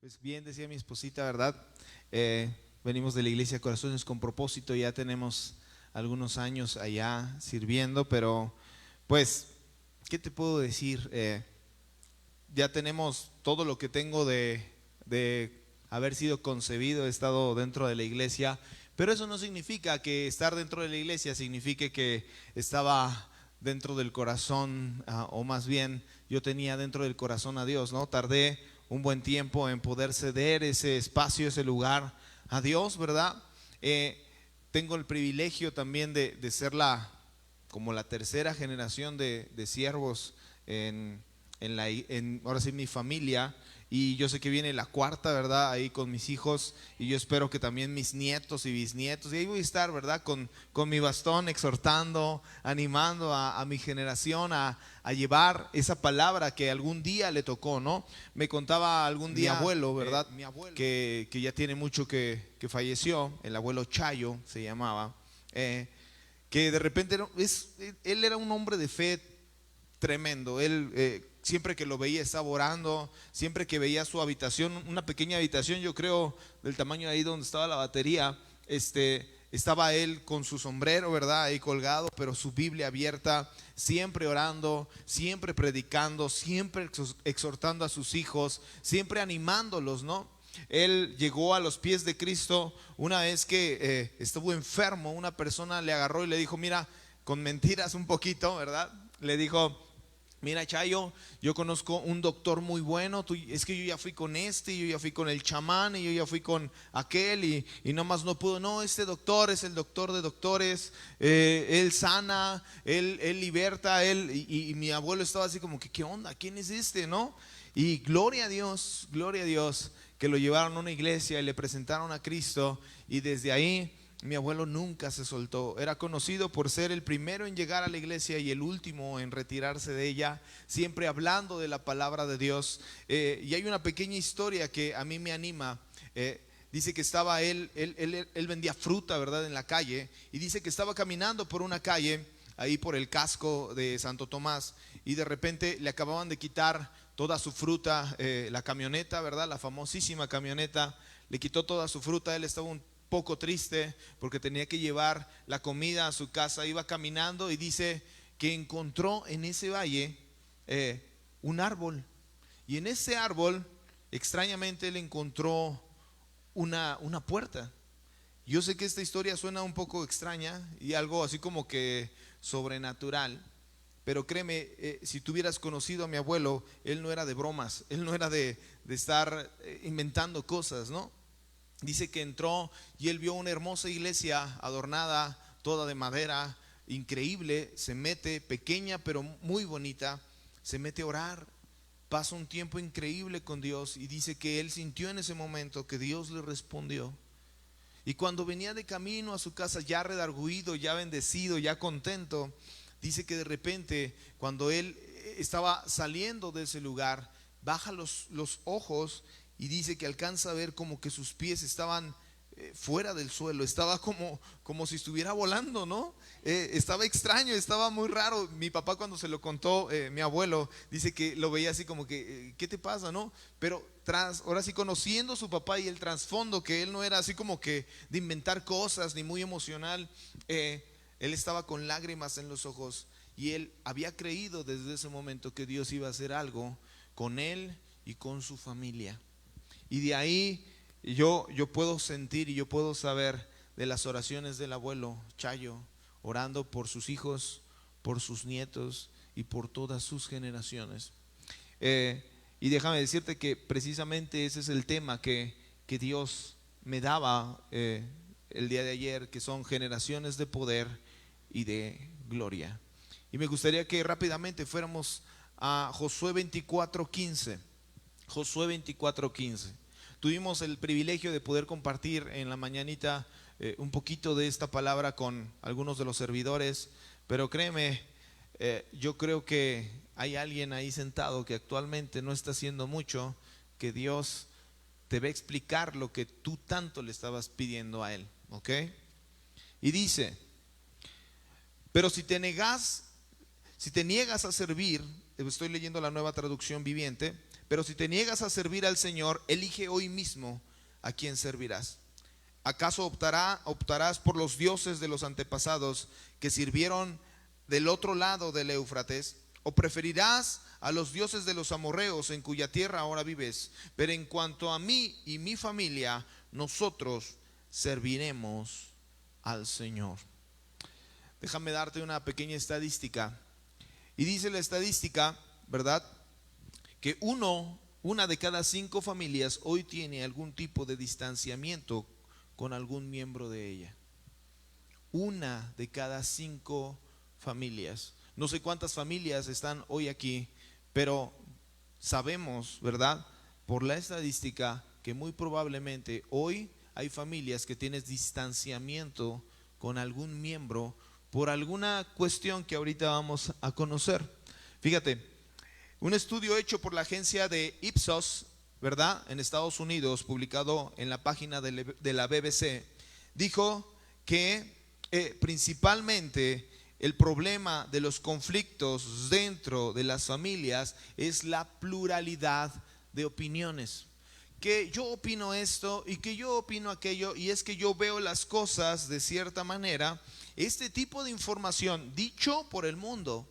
Pues bien, decía mi esposita, ¿verdad? Venimos de la iglesia Corazones con Propósito, ya tenemos algunos años allá sirviendo, pero pues, ¿qué te puedo decir? Ya tenemos todo lo que tengo de haber sido concebido, he estado dentro de la iglesia, pero eso no significa que estar dentro de la iglesia signifique que estaba dentro del corazón, o más bien yo tenía dentro del corazón a Dios, ¿no? Tardé un buen tiempo en poder ceder ese espacio, ese lugar a Dios, ¿verdad? Eh, Tengo el privilegio también de ser como la tercera generación de siervos ahora sí, mi familia, y yo sé que viene la cuarta, ¿verdad? Ahí con mis hijos, y yo espero que también mis nietos y bisnietos, y ahí voy a estar, ¿verdad? Con mi bastón exhortando, animando a mi generación a llevar esa palabra que algún día le tocó, ¿no? Me contaba algún mi día abuelo, ¿verdad? Mi abuelo. Que ya tiene mucho que falleció, el abuelo Chayo se llamaba, que de repente él era un hombre de fe tremendo. Él siempre que lo veía estaba orando, siempre que veía su habitación, una pequeña habitación, yo creo, del tamaño de ahí donde estaba la batería, estaba él con su sombrero, ¿verdad? Ahí colgado, pero su Biblia abierta, siempre orando, siempre predicando, siempre exhortando a sus hijos, siempre animándolos, ¿no? Él llegó a los pies de Cristo una vez que estuvo enfermo. Una persona le agarró y le dijo, mira, con mentiras un poquito, ¿verdad? Le dijo, mira, Chayo, yo conozco un doctor muy bueno, es que yo ya fui con este, yo ya fui con el chamán, y yo ya fui con aquel, y nomás no pudo. No, este doctor es el doctor de doctores, él sana, él liberta, y mi abuelo estaba así como que, ¿qué onda? ¿Quién es este, no? Y gloria a Dios, que lo llevaron a una iglesia y le presentaron a Cristo, y desde ahí mi abuelo nunca se soltó. Era conocido por ser el primero en llegar a la iglesia y el último en retirarse de ella, siempre hablando de la palabra de Dios. Y hay una pequeña historia que a mí me anima. Dice que estaba él vendía fruta, ¿verdad? En la calle. Y dice que estaba caminando por una calle, ahí por el casco de Santo Tomás, y de repente le acababan de quitar toda su fruta, la camioneta, ¿verdad? La famosísima camioneta, le quitó toda su fruta. Él estaba un poco triste porque tenía que llevar la comida a su casa. Iba caminando y dice que encontró en ese valle un árbol, y en ese árbol extrañamente él encontró una puerta. Yo sé que esta historia suena un poco extraña y algo así como que sobrenatural, pero créeme, si tú hubieras conocido a mi abuelo, él no era de bromas, él no era de estar inventando cosas, ¿no? Dice que entró y él vio una hermosa iglesia adornada, toda de madera, increíble. Se mete, pequeña pero muy bonita, se mete a orar, pasa un tiempo increíble con Dios, y dice que él sintió en ese momento que Dios le respondió. Y cuando venía de camino a su casa, ya redarguido, ya bendecido, ya contento, dice que de repente, cuando él estaba saliendo de ese lugar, baja los ojos y dice que alcanza a ver como que sus pies estaban fuera del suelo, estaba como si estuviera volando, ¿no? Estaba extraño, estaba muy raro. Mi papá, cuando se lo contó, mi abuelo, dice que lo veía así como que, ¿qué te pasa, no? Pero ahora sí, conociendo a su papá y el trasfondo, que él no era así como que de inventar cosas ni muy emocional, él estaba con lágrimas en los ojos, y él había creído desde ese momento que Dios iba a hacer algo con él y con su familia. Y de ahí yo puedo sentir y yo puedo saber de las oraciones del abuelo Chayo, orando por sus hijos, por sus nietos y por todas sus generaciones. Y déjame decirte que precisamente ese es el tema que Dios me daba el día de ayer, que son generaciones de poder y de gloria. Y me gustaría que rápidamente fuéramos a Josué 24:15. Josué 24:15. Tuvimos el privilegio de poder compartir en la mañanita un poquito de esta palabra con algunos de los servidores, pero créeme, yo creo que hay alguien ahí sentado que actualmente no está haciendo mucho, que Dios te va a explicar lo que tú tanto le estabas pidiendo a Él, ¿ok? Y dice, pero si te niegas a servir, estoy leyendo la Nueva Traducción Viviente, Pero si te niegas a servir al Señor, elige hoy mismo a quién servirás. ¿Acaso optarás por los dioses de los antepasados que sirvieron del otro lado del Éufrates? ¿O preferirás a los dioses de los amorreos en cuya tierra ahora vives? Pero en cuanto a mí y mi familia, nosotros serviremos al Señor. Déjame darte una pequeña estadística. Y dice la estadística, ¿verdad?, que una de cada 5 familias hoy tiene algún tipo de distanciamiento con algún miembro de ella. Una de cada 5 familias. No sé cuántas familias están hoy aquí, pero sabemos, ¿verdad?, por la estadística, que muy probablemente hoy hay familias que tienen distanciamiento con algún miembro por alguna cuestión que ahorita vamos a conocer. Fíjate, un estudio hecho por la agencia de Ipsos, ¿verdad?, en Estados Unidos, publicado en la página de la BBC, dijo que principalmente el problema de los conflictos dentro de las familias es la pluralidad de opiniones. Que yo opino esto y que yo opino aquello, y es que yo veo las cosas de cierta manera. Este tipo de información dicho por el mundo,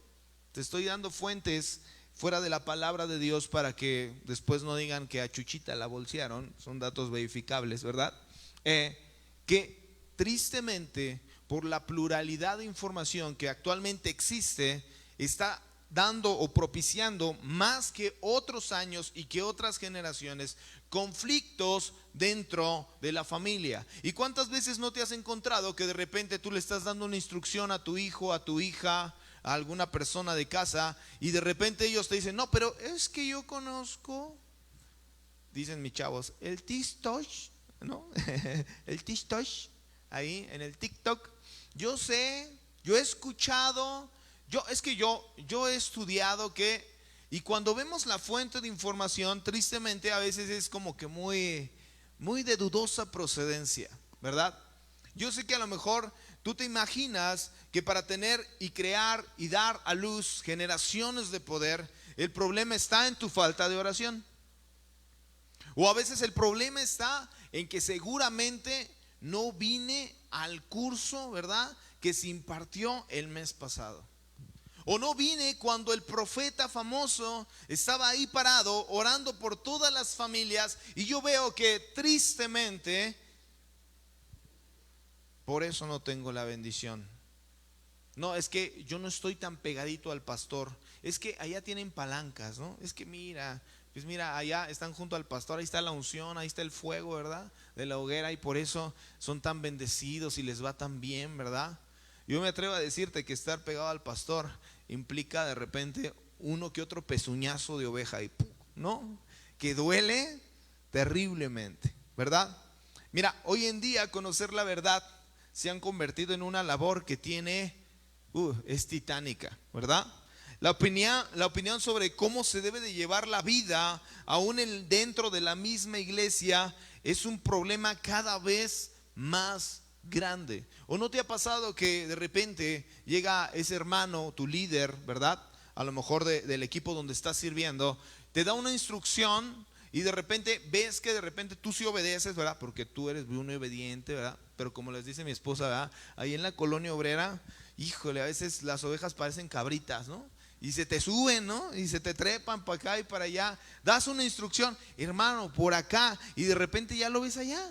te estoy dando fuentes fuera de la palabra de Dios para que después no digan que a Chuchita la bolsearon, son datos verificables, ¿verdad? Que tristemente, por la pluralidad de información que actualmente existe, está dando o propiciando más que otros años y que otras generaciones conflictos dentro de la familia. ¿Y cuántas veces no te has encontrado que de repente tú le estás dando una instrucción a tu hijo, a tu hija, a alguna persona de casa, y de repente ellos te dicen: no, pero es que yo conozco, dicen mis chavos, el TikTok, ¿no? El TikTok, ahí en el TikTok, yo sé, yo he escuchado, yo he estudiado que, y cuando vemos la fuente de información, tristemente a veces es como que muy de dudosa procedencia, ¿verdad? Yo sé que a lo mejor tú te imaginas que para tener y crear y dar a luz generaciones de poder, el problema está en tu falta de oración. O a veces el problema está en que seguramente no vine al curso, ¿verdad?, que se impartió el mes pasado. O no vine cuando el profeta famoso estaba ahí parado orando por todas las familias, y yo veo que tristemente por eso no tengo la bendición. No, es que yo no estoy tan pegadito al pastor. Es que allá tienen palancas, ¿no? Es que mira, pues mira, allá están junto al pastor, ahí está la unción, ahí está el fuego, ¿verdad?, de la hoguera, y por eso son tan bendecidos y les va tan bien, ¿verdad? Yo me atrevo a decirte que estar pegado al pastor implica de repente uno que otro pezuñazo de oveja y ¿no?, que duele terriblemente, ¿verdad? Mira, hoy en día conocer la verdad se han convertido en una labor que es titánica, ¿verdad? La opinión sobre cómo se debe de llevar la vida, aún dentro de la misma iglesia, es un problema cada vez más grande. ¿O no te ha pasado que de repente llega ese hermano, tu líder, ¿verdad?, a lo mejor del equipo donde estás sirviendo, te da una instrucción y de repente ves que de repente tú sí obedeces, ¿verdad?, porque tú eres muy obediente, ¿verdad? Pero como les dice mi esposa, ¿verdad?, ahí en la colonia obrera, híjole, a veces las ovejas parecen cabritas, ¿no? Y se te suben, ¿no? Y se te trepan para acá y para allá. Das una instrucción, hermano, por acá, y de repente ya lo ves allá.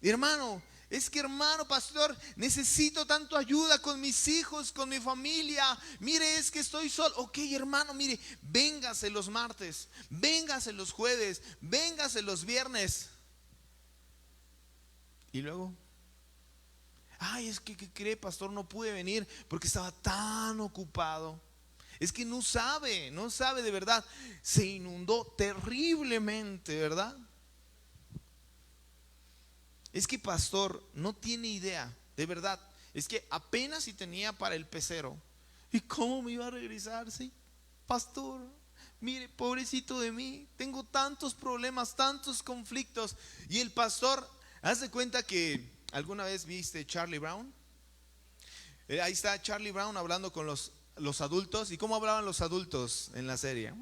Hermano, es que hermano pastor, necesito tanto ayuda con mis hijos, con mi familia. Mire, es que estoy solo. Ok, hermano, mire, véngase los martes, véngase los jueves, véngase los viernes. Y luego, ay, es que, ¿qué cree, pastor? No pude venir porque estaba tan ocupado. Es que no sabe de verdad. Se inundó terriblemente, ¿verdad? Es que pastor no tiene idea, de verdad. Es que apenas si tenía para el pecero. ¿Y cómo me iba a regresar? Sí, pastor, mire, pobrecito de mí, tengo tantos problemas, tantos conflictos. Y el pastor, haz de cuenta que alguna vez viste Charlie Brown. Ahí está Charlie Brown hablando con los adultos. ¿Y cómo hablaban los adultos en la serie?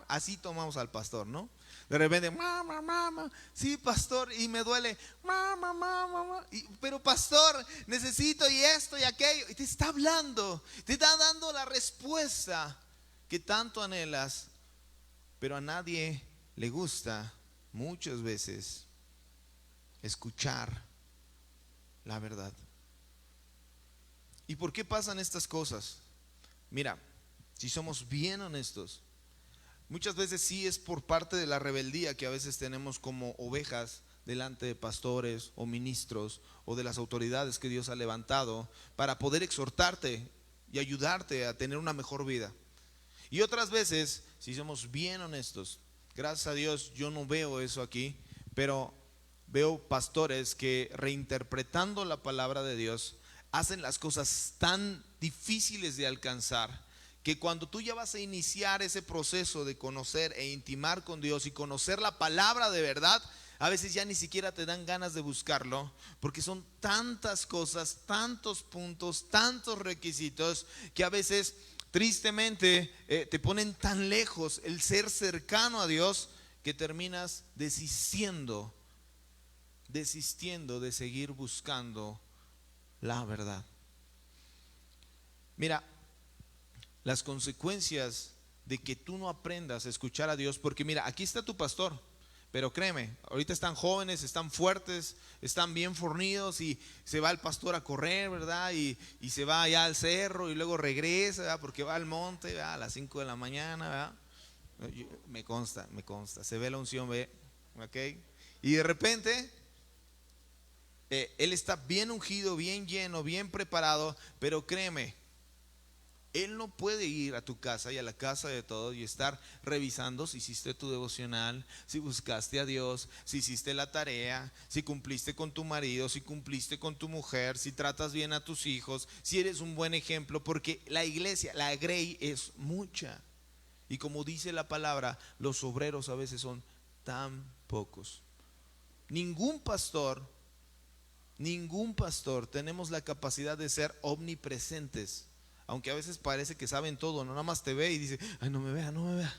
Así tomamos al pastor, ¿no? De repente, mamá, mamá, sí, pastor, y me duele, mamá, mamá, mamá, pero pastor, necesito y esto y aquello. Y te está hablando, te está dando la respuesta que tanto anhelas, pero a nadie le gusta muchas veces escuchar la verdad. ¿Y por qué pasan estas cosas? Mira, si somos bien honestos, muchas veces sí es por parte de la rebeldía que a veces tenemos como ovejas delante de pastores o ministros o de las autoridades que Dios ha levantado para poder exhortarte y ayudarte a tener una mejor vida. Y otras veces, si somos bien honestos, gracias a Dios yo no veo eso aquí, pero veo pastores que reinterpretando la palabra de Dios hacen las cosas tan difíciles de alcanzar que cuando tú ya vas a iniciar ese proceso de conocer e intimar con Dios y conocer la palabra de verdad, a veces ya ni siquiera te dan ganas de buscarlo, porque son tantas cosas, tantos puntos, tantos requisitos, que a veces tristemente te ponen tan lejos el ser cercano a Dios que terminas desistiendo de seguir buscando la verdad. Mira, las consecuencias de que tú no aprendas a escuchar a Dios, porque mira, aquí está tu pastor, pero créeme, ahorita están jóvenes, están fuertes, están bien fornidos y se va el pastor a correr, ¿verdad? Y se va allá al cerro y luego regresa, ¿verdad? Porque va al monte, ¿verdad? A las 5 de la mañana, ¿verdad? Me consta, se ve la unción, ¿ve? ¿Ok? Y de repente él está bien ungido, bien lleno, bien preparado, pero créeme, él no puede ir a tu casa y a la casa de todos y estar revisando si hiciste tu devocional, si buscaste a Dios, si hiciste la tarea, si cumpliste con tu marido, si cumpliste con tu mujer, si tratas bien a tus hijos, si eres un buen ejemplo, porque la iglesia, la grey es mucha. Y como dice la palabra, los obreros a veces son tan pocos. Ningún pastor tenemos la capacidad de ser omnipresentes. Aunque a veces parece que saben todo, no, nada más te ve y dice, ay, no me vea, no me vea.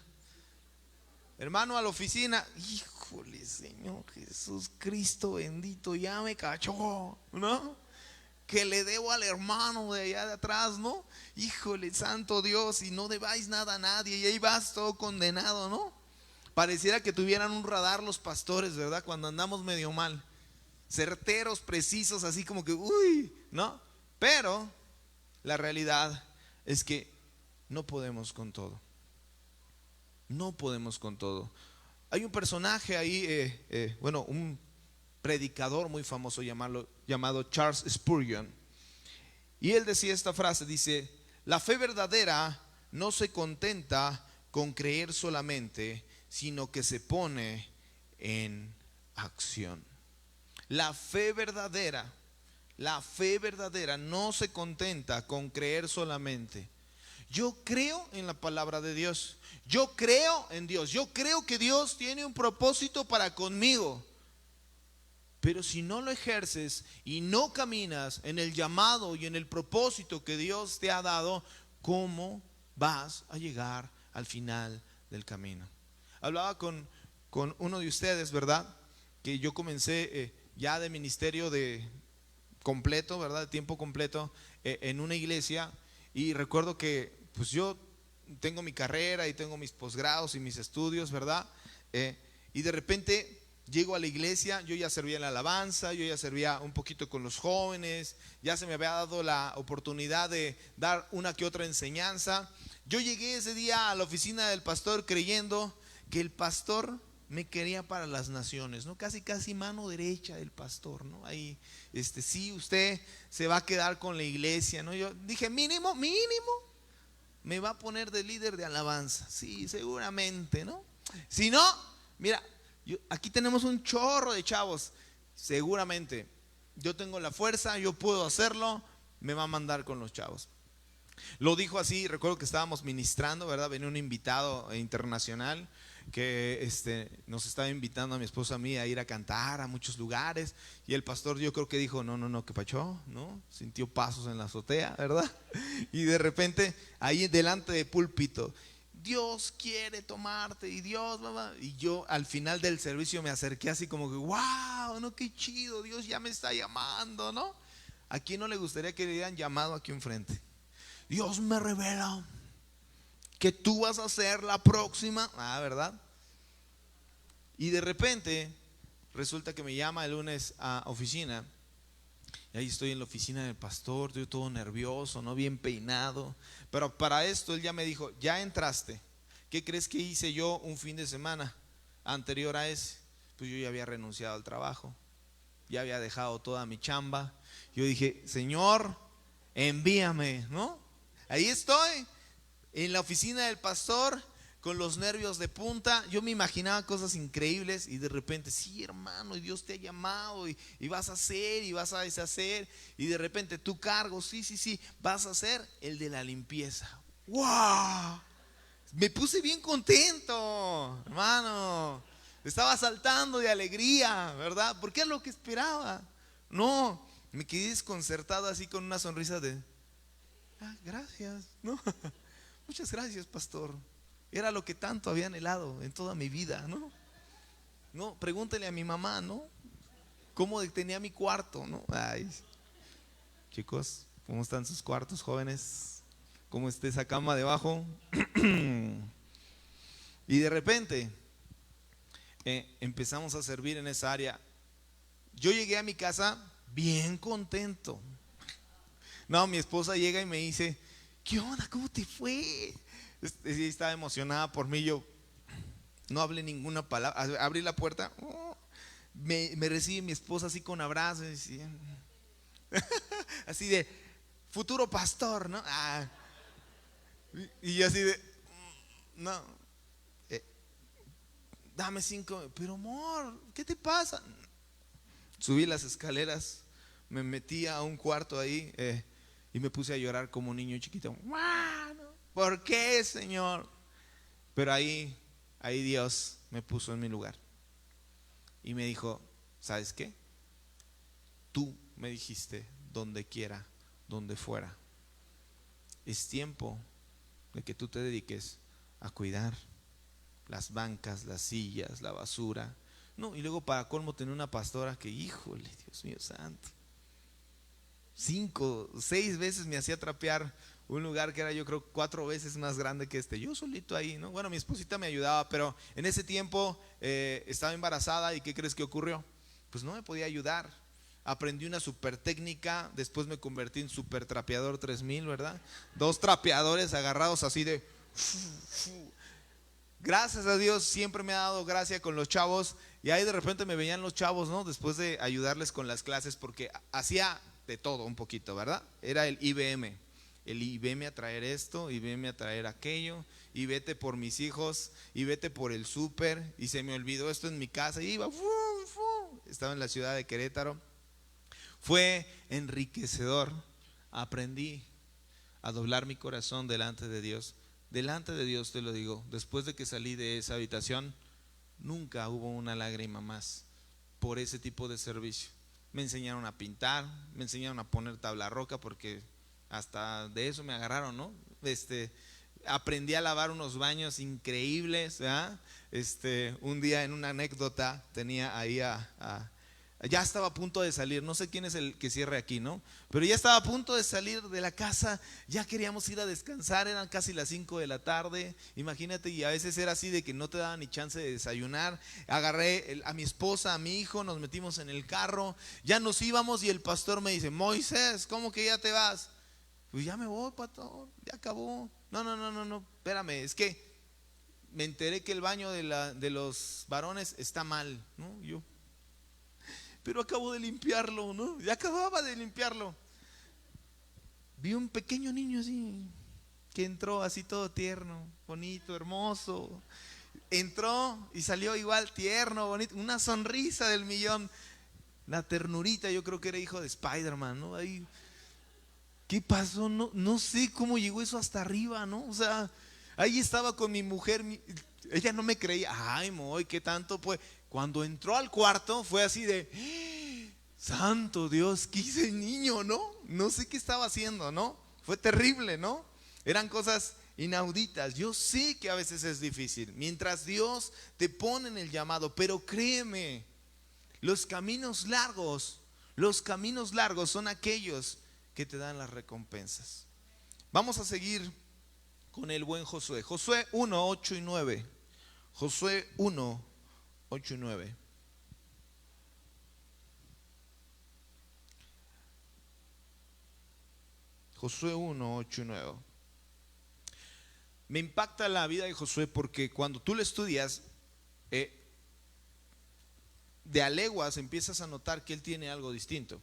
Hermano, a la oficina, híjole, Señor Jesús Cristo bendito, ya me cachó, ¿no? Que le debo al hermano de allá de atrás, ¿no? Híjole, santo Dios, y no debáis nada a nadie, y ahí vas todo condenado, ¿no? Pareciera que tuvieran un radar los pastores, ¿verdad? Cuando andamos medio mal, certeros, precisos, así como que, uy, ¿no? Pero la realidad es que no podemos con todo. No podemos con todo. Hay un personaje ahí, un predicador muy famoso llamado Charles Spurgeon. Y él decía esta frase, dice, la fe verdadera no se contenta con creer solamente, sino que se pone en acción. La fe verdadera no se contenta con creer solamente. Yo creo en la palabra de Dios. Yo creo en Dios. Yo creo que Dios tiene un propósito para conmigo. Pero si no lo ejerces y no caminas en el llamado y en el propósito que Dios te ha dado, ¿cómo vas a llegar al final del camino? Hablaba con uno de ustedes, ¿verdad? Que yo comencé ya de ministerio de completo, ¿verdad? De tiempo completo en una iglesia, y recuerdo que pues yo tengo mi carrera y tengo mis posgrados y mis estudios, ¿verdad? Y de repente llego a la iglesia, yo ya servía en la alabanza, yo ya servía un poquito con los jóvenes, ya se me había dado la oportunidad de dar una que otra enseñanza. Yo llegué ese día a la oficina del pastor creyendo que el pastor me quería para las naciones, ¿no? Casi mano derecha del pastor, ¿no? Ahí, sí, usted se va a quedar con la iglesia, ¿no? Yo dije, mínimo, me va a poner de líder de alabanza. Sí, seguramente, ¿no? Si no, mira, aquí tenemos un chorro de chavos. Seguramente, yo tengo la fuerza, yo puedo hacerlo, me va a mandar con los chavos. Lo dijo así, recuerdo que estábamos ministrando, ¿verdad? Venía un invitado internacional que nos estaba invitando a mi esposa y a mí a ir a cantar a muchos lugares, y el pastor yo creo que dijo, no, ¿qué pachó? ¿No? Sintió pasos en la azotea, ¿verdad? Y de repente ahí delante de púlpito, Dios quiere tomarte y Dios, y yo al final del servicio me acerqué así como que, wow, no, qué chido, Dios ya me está llamando, ¿no? ¿A quién no le gustaría que le hubieran llamado aquí enfrente? Dios me revela que tú vas a ser la próxima, ¿verdad? Y de repente resulta que me llama el lunes a oficina. Y ahí estoy en la oficina del pastor, estoy todo nervioso, no bien peinado. Pero para esto él ya me dijo, ya entraste. ¿Qué crees que hice yo un fin de semana anterior a ese? Pues yo ya había renunciado al trabajo, ya había dejado toda mi chamba. Yo dije, Señor, envíame, ¿no? Ahí estoy, en la oficina del pastor, con los nervios de punta. Yo me imaginaba cosas increíbles y de repente, sí, hermano, Dios te ha llamado y vas a hacer y vas a deshacer. Y de repente tu cargo, sí, vas a ser el de la limpieza. ¡Wow! Me puse bien contento, hermano. Estaba saltando de alegría, ¿verdad? Porque es lo que esperaba. No, me quedé desconcertado así con una sonrisa de, gracias, ¿no? Muchas gracias, pastor. Era lo que tanto había anhelado en toda mi vida, ¿no? No, pregúntele a mi mamá, ¿no? ¿Cómo tenía mi cuarto, no? Ay, chicos, ¿cómo están sus cuartos, jóvenes? ¿Cómo está esa cama debajo? Y de repente empezamos a servir en esa área. Yo llegué a mi casa bien contento. No, mi esposa llega y me dice, ¿qué onda? ¿Cómo te fue? Estaba emocionada por mí. Yo no hablé ninguna palabra. Abrí la puerta, me recibe mi esposa así con abrazos, así de futuro pastor, ¿no? Y yo así de, no, dame 5, pero amor, ¿qué te pasa? Subí las escaleras, me metí a un cuarto ahí y me puse a llorar como un niño chiquito. ¿Por qué, Señor? Pero ahí Dios me puso en mi lugar y me dijo, ¿sabes qué? Tú me dijiste, donde quiera, donde fuera, es tiempo de que tú te dediques a cuidar las bancas, las sillas, la basura. No, y luego para colmo tener una pastora que, híjole, Dios mío santo, 5, 6 veces me hacía trapear un lugar que era, yo creo, 4 veces más grande que este. Yo solito ahí, ¿no? Bueno, mi esposita me ayudaba, pero en ese tiempo estaba embarazada. ¿Y qué crees que ocurrió? Pues no me podía ayudar. Aprendí una super técnica. Después me convertí en super trapeador 3000, ¿verdad? 2 trapeadores agarrados así de... Gracias a Dios siempre me ha dado gracia con los chavos. Y ahí de repente me venían los chavos, ¿no? Después de ayudarles con las clases, porque hacía de todo un poquito, ¿verdad? Era el IBM. Y veme a traer esto, y veme a traer aquello, y vete por mis hijos, y vete por el súper, y se me olvidó esto en mi casa, y iba, estaba en la ciudad de Querétaro. Fue enriquecedor. Aprendí a doblar mi corazón delante de Dios. Delante de Dios te lo digo, después de que salí de esa habitación, nunca hubo una lágrima más por ese tipo de servicio. Me enseñaron a pintar, me enseñaron a poner tabla roca, porque hasta de eso me agarraron, ¿no? Aprendí a lavar unos baños increíbles, ¿verdad? Un día en una anécdota tenía ahí ya estaba a punto de salir, no sé quién es el que cierre aquí, ¿no? Pero ya estaba a punto de salir de la casa, ya queríamos ir a descansar, eran casi las 5 de la tarde, imagínate, y a veces era así de que no te daban ni chance de desayunar. Agarré a mi esposa, a mi hijo, nos metimos en el carro, ya nos íbamos y el pastor me dice, Moisés, ¿cómo que ya te vas? Pues ya me voy, pastor, ya acabó. No, espérame, es que me enteré que el baño de los varones está mal, ¿no? Yo, pero acabo de limpiarlo, ¿no? Ya acababa de limpiarlo. Vi un pequeño niño así, que entró así todo tierno, bonito, hermoso. Entró y salió igual tierno, bonito, una sonrisa del millón. La ternurita, yo creo que era hijo de Spider-Man, ¿no? Ahí, ¿qué pasó? No sé cómo llegó eso hasta arriba, ¿no? O sea, ahí estaba con mi mujer, ella no me creía. Ay, Moy, ¿qué tanto? Pues cuando entró al cuarto fue así de, santo Dios, ¿qué hice niño, no? No sé qué estaba haciendo, ¿no? Fue terrible, ¿no? Eran cosas inauditas. Yo sé que a veces es difícil, mientras Dios te pone en el llamado, pero créeme, los caminos largos son aquellos que te dan las recompensas. Vamos a seguir con el buen Josué. Josué 1, 8 y 9. Josué 1, 8 y 9. Josué 1, 8 y 9. Me impacta la vida de Josué porque cuando tú lo estudias, de a leguas empiezas a notar que él tiene algo distinto.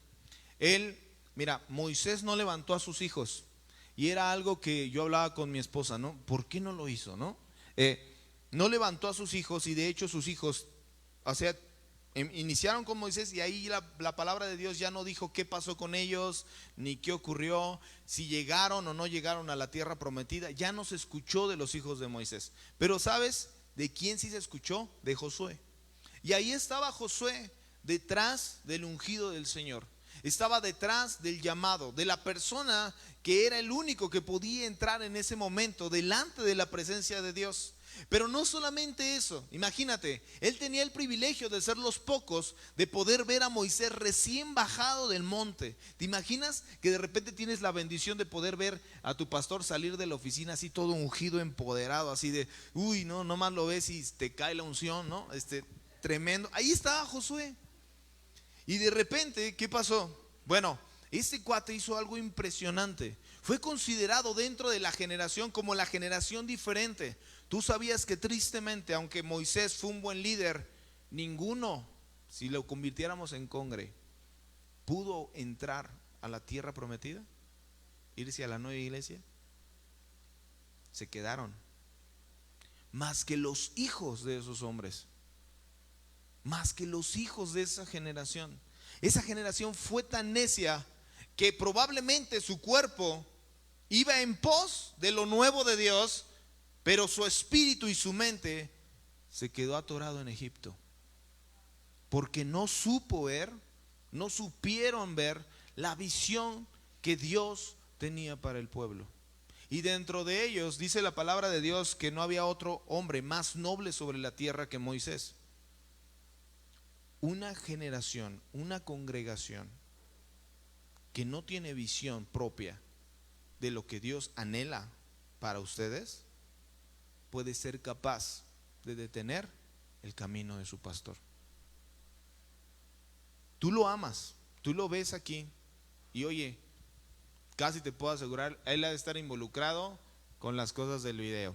Mira, Moisés no levantó a sus hijos y era algo que yo hablaba con mi esposa, ¿no? ¿Por qué no lo hizo, no? No levantó a sus hijos y de hecho sus hijos, o sea, iniciaron con Moisés y ahí la palabra de Dios ya no dijo qué pasó con ellos, ni qué ocurrió, si llegaron o no llegaron a la tierra prometida. Ya no se escuchó de los hijos de Moisés. Pero ¿sabes de quién sí se escuchó? De Josué. Y ahí estaba Josué detrás del ungido del Señor. Estaba detrás del llamado, de la persona que era el único que podía entrar en ese momento delante de la presencia de Dios. Pero no solamente eso, imagínate, él tenía el privilegio de ser los pocos de poder ver a Moisés recién bajado del monte. ¿Te imaginas que de repente tienes la bendición de poder ver a tu pastor salir de la oficina así todo ungido, empoderado, así de, uy, no, nomás lo ves y te cae la unción, ¿no? Tremendo. Ahí estaba Josué. Y de repente, ¿qué pasó? Bueno, este cuate hizo algo impresionante. Fue considerado dentro de la generación como la generación diferente. Tú sabías que tristemente, aunque Moisés fue un buen líder, ninguno, si lo convirtiéramos en congre, pudo entrar a la tierra prometida, irse a la nueva iglesia. Se quedaron. Más que los hijos de esos hombres, más que los hijos de esa generación. Esa generación fue tan necia que probablemente su cuerpo iba en pos de lo nuevo de Dios, pero su espíritu y su mente se quedó atorado en Egipto, porque no supieron ver la visión que Dios tenía para el pueblo. Y dentro de ellos dice la palabra de Dios que no había otro hombre más noble sobre la tierra que Moisés. Una generación, una congregación que no tiene visión propia de lo que Dios anhela para ustedes, puede ser capaz de detener el camino de su pastor. Tú lo amas, tú lo ves aquí y oye, casi te puedo asegurar, él ha de estar involucrado con las cosas del video,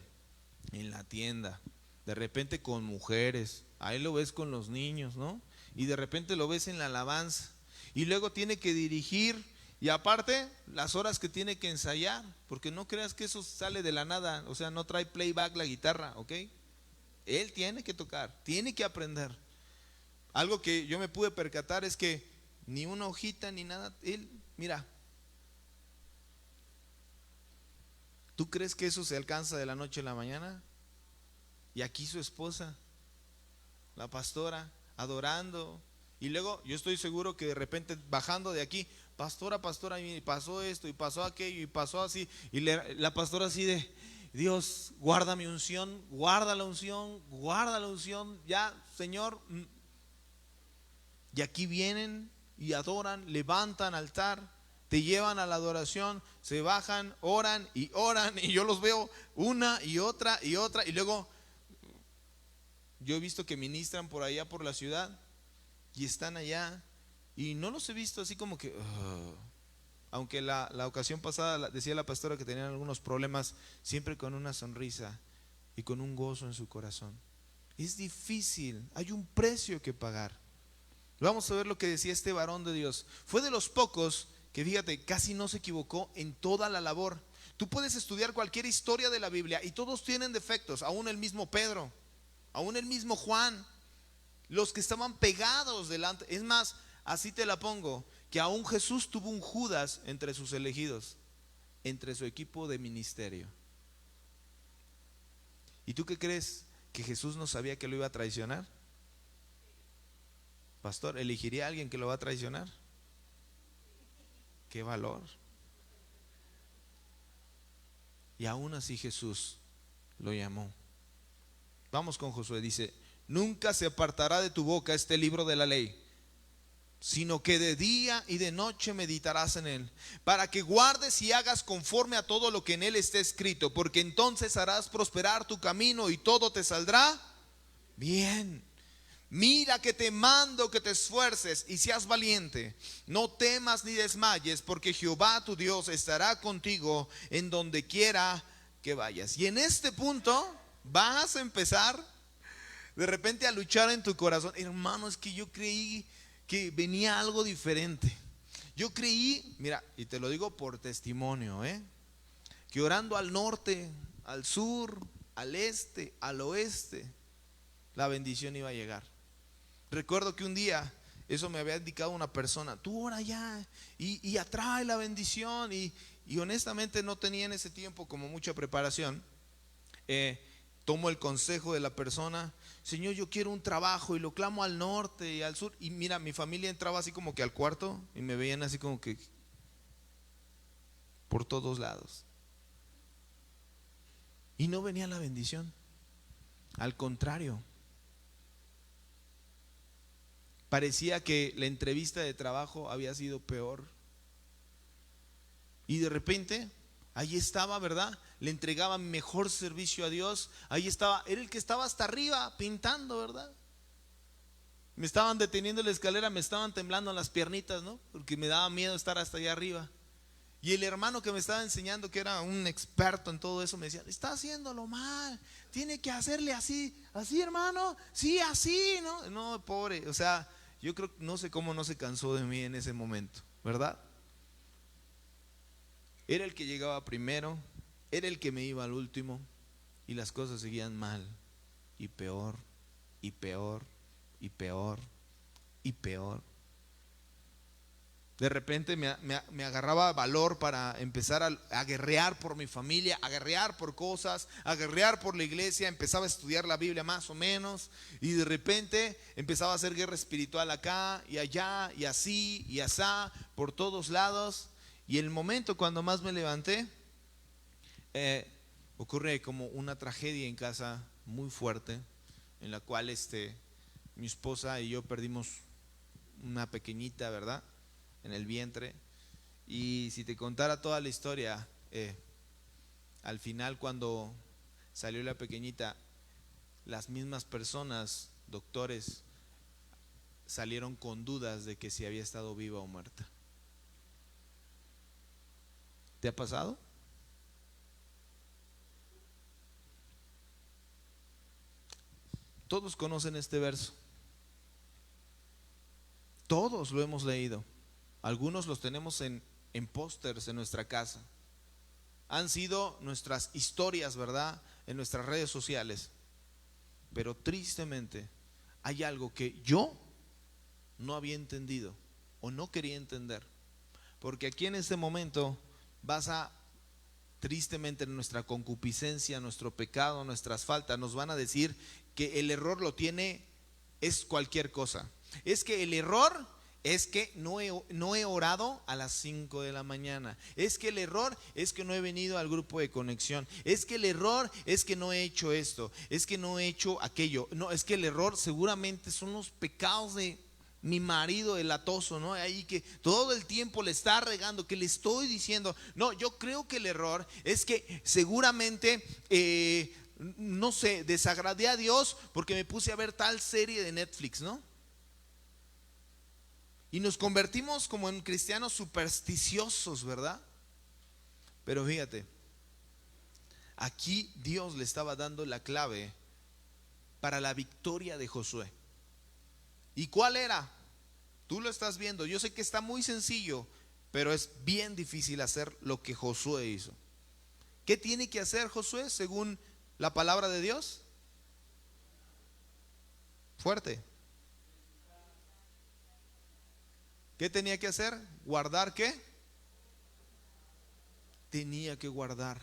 en la tienda, de repente con mujeres, ahí lo ves con los niños, ¿no? Y de repente lo ves en la alabanza y luego tiene que dirigir y aparte las horas que tiene que ensayar, porque no creas que eso sale de la nada, o sea, no trae playback la guitarra, ¿ok? Él tiene que tocar, tiene que aprender. Algo que yo me pude percatar es que ni una hojita ni nada, él, mira, ¿tú crees que eso se alcanza de la noche a la mañana? Y aquí su esposa, la pastora, adorando. Y luego yo estoy seguro que de repente bajando de aquí, pastora, y pasó esto y pasó aquello y pasó así. Y la pastora así de, Dios, guarda mi unción, guarda la unción, guarda la unción, ya, Señor. Y aquí vienen y adoran, levantan altar, te llevan a la adoración, se bajan, oran y yo los veo una y otra y luego yo he visto que ministran por allá por la ciudad y están allá y no los he visto así como que aunque la ocasión pasada decía la pastora que tenían algunos problemas, siempre con una sonrisa y con un gozo en su corazón. Es difícil, hay un precio que pagar. Vamos a ver lo que decía este varón de Dios. Fue de los pocos que, fíjate, casi no se equivocó en toda la labor. Tú puedes estudiar cualquier historia de la Biblia y todos tienen defectos, aún el mismo Pedro, aún el mismo Juan, los que estaban pegados delante. Es más, así te la pongo, que aún Jesús tuvo un Judas entre sus elegidos, entre su equipo de ministerio. ¿Y tú qué crees? ¿Que Jesús no sabía que lo iba a traicionar? Pastor, ¿elegiría a alguien que lo va a traicionar? ¡Qué valor! Y aún así Jesús lo llamó. Vamos con Josué, dice: nunca se apartará de tu boca este libro de la ley, sino que de día y de noche meditarás en él, para que guardes y hagas conforme a todo lo que en él esté escrito, porque entonces harás prosperar tu camino y todo te saldrá bien. Mira que te mando que te esfuerces y seas valiente. No temas ni desmayes, porque Jehová tu Dios estará contigo en donde quiera que vayas. Y en este punto vas a empezar de repente a luchar en tu corazón. Hermano, es que yo creí que venía algo diferente. Yo creí, mira, y te lo digo por testimonio, que orando al norte, al sur, al este, al oeste, la bendición iba a llegar. Recuerdo que un día eso me había indicado una persona: tú ora ya y atrae la bendición. Y honestamente no tenía en ese tiempo como mucha preparación. Tomo el consejo de la persona: Señor, yo quiero un trabajo, y lo clamo al norte y al sur. Y mira, mi familia entraba así como que al cuarto y me veían así como que por todos lados. Y no venía la bendición. Al contrario, parecía que la entrevista de trabajo había sido peor. Y de repente, ahí estaba, ¿verdad? Le entregaba mi mejor servicio a Dios. Ahí estaba, era el que estaba hasta arriba pintando, ¿verdad? Me estaban deteniendo en la escalera, me estaban temblando las piernitas, ¿no? Porque me daba miedo estar hasta allá arriba. Y el hermano que me estaba enseñando, que era un experto en todo eso, me decía: está haciéndolo mal, tiene que hacerle así, así, hermano, sí, así, ¿no? No, pobre, o sea, yo creo, no sé cómo no se cansó de mí en ese momento, ¿verdad? Era el que llegaba primero, era el que me iba al último, y las cosas seguían mal, y peor, y peor, y peor, y peor. De repente me agarraba valor para empezar a guerrear por mi familia, a guerrear por cosas, a guerrear por la iglesia. Empezaba a estudiar la Biblia más o menos, y de repente empezaba a hacer guerra espiritual acá y allá, y así y asá, por todos lados. Y el momento cuando más me levanté, ocurre como una tragedia en casa muy fuerte, en la cual mi esposa y yo perdimos una pequeñita, ¿verdad?, en el vientre. Y si te contara toda la historia, al final, cuando salió la pequeñita, las mismas personas, doctores, salieron con dudas de que si había estado viva o muerta. ¿Te ha pasado? Todos conocen este verso. Todos lo hemos leído. Algunos los tenemos en pósters en nuestra casa. Han sido nuestras historias, ¿verdad?, en nuestras redes sociales. Pero tristemente hay algo que yo no había entendido o no quería entender. Porque aquí en este momento tristemente, en nuestra concupiscencia, nuestro pecado, nuestras faltas, nos van a decir que el error es cualquier cosa. Es que el error es que no he orado a las 5 de la mañana. Es que el error es que no he venido al grupo de conexión. Es que el error es que no he hecho esto. Es que no he hecho aquello. No, es que el error seguramente son los pecados de mi marido, el latoso, ¿no? Ahí que todo el tiempo le está regando, que le estoy diciendo. No, yo creo que el error es que seguramente no sé, desagradé a Dios porque me puse a ver tal serie de Netflix, ¿no? Y nos convertimos como en cristianos supersticiosos, ¿verdad? Pero fíjate, aquí Dios le estaba dando la clave para la victoria de Josué. ¿Y cuál era? Tú lo estás viendo. Yo sé que está muy sencillo, pero es bien difícil hacer lo que Josué hizo. ¿Qué tiene que hacer Josué según la palabra de Dios? Fuerte. ¿Qué tenía que hacer? ¿Guardar qué? Tenía que guardar,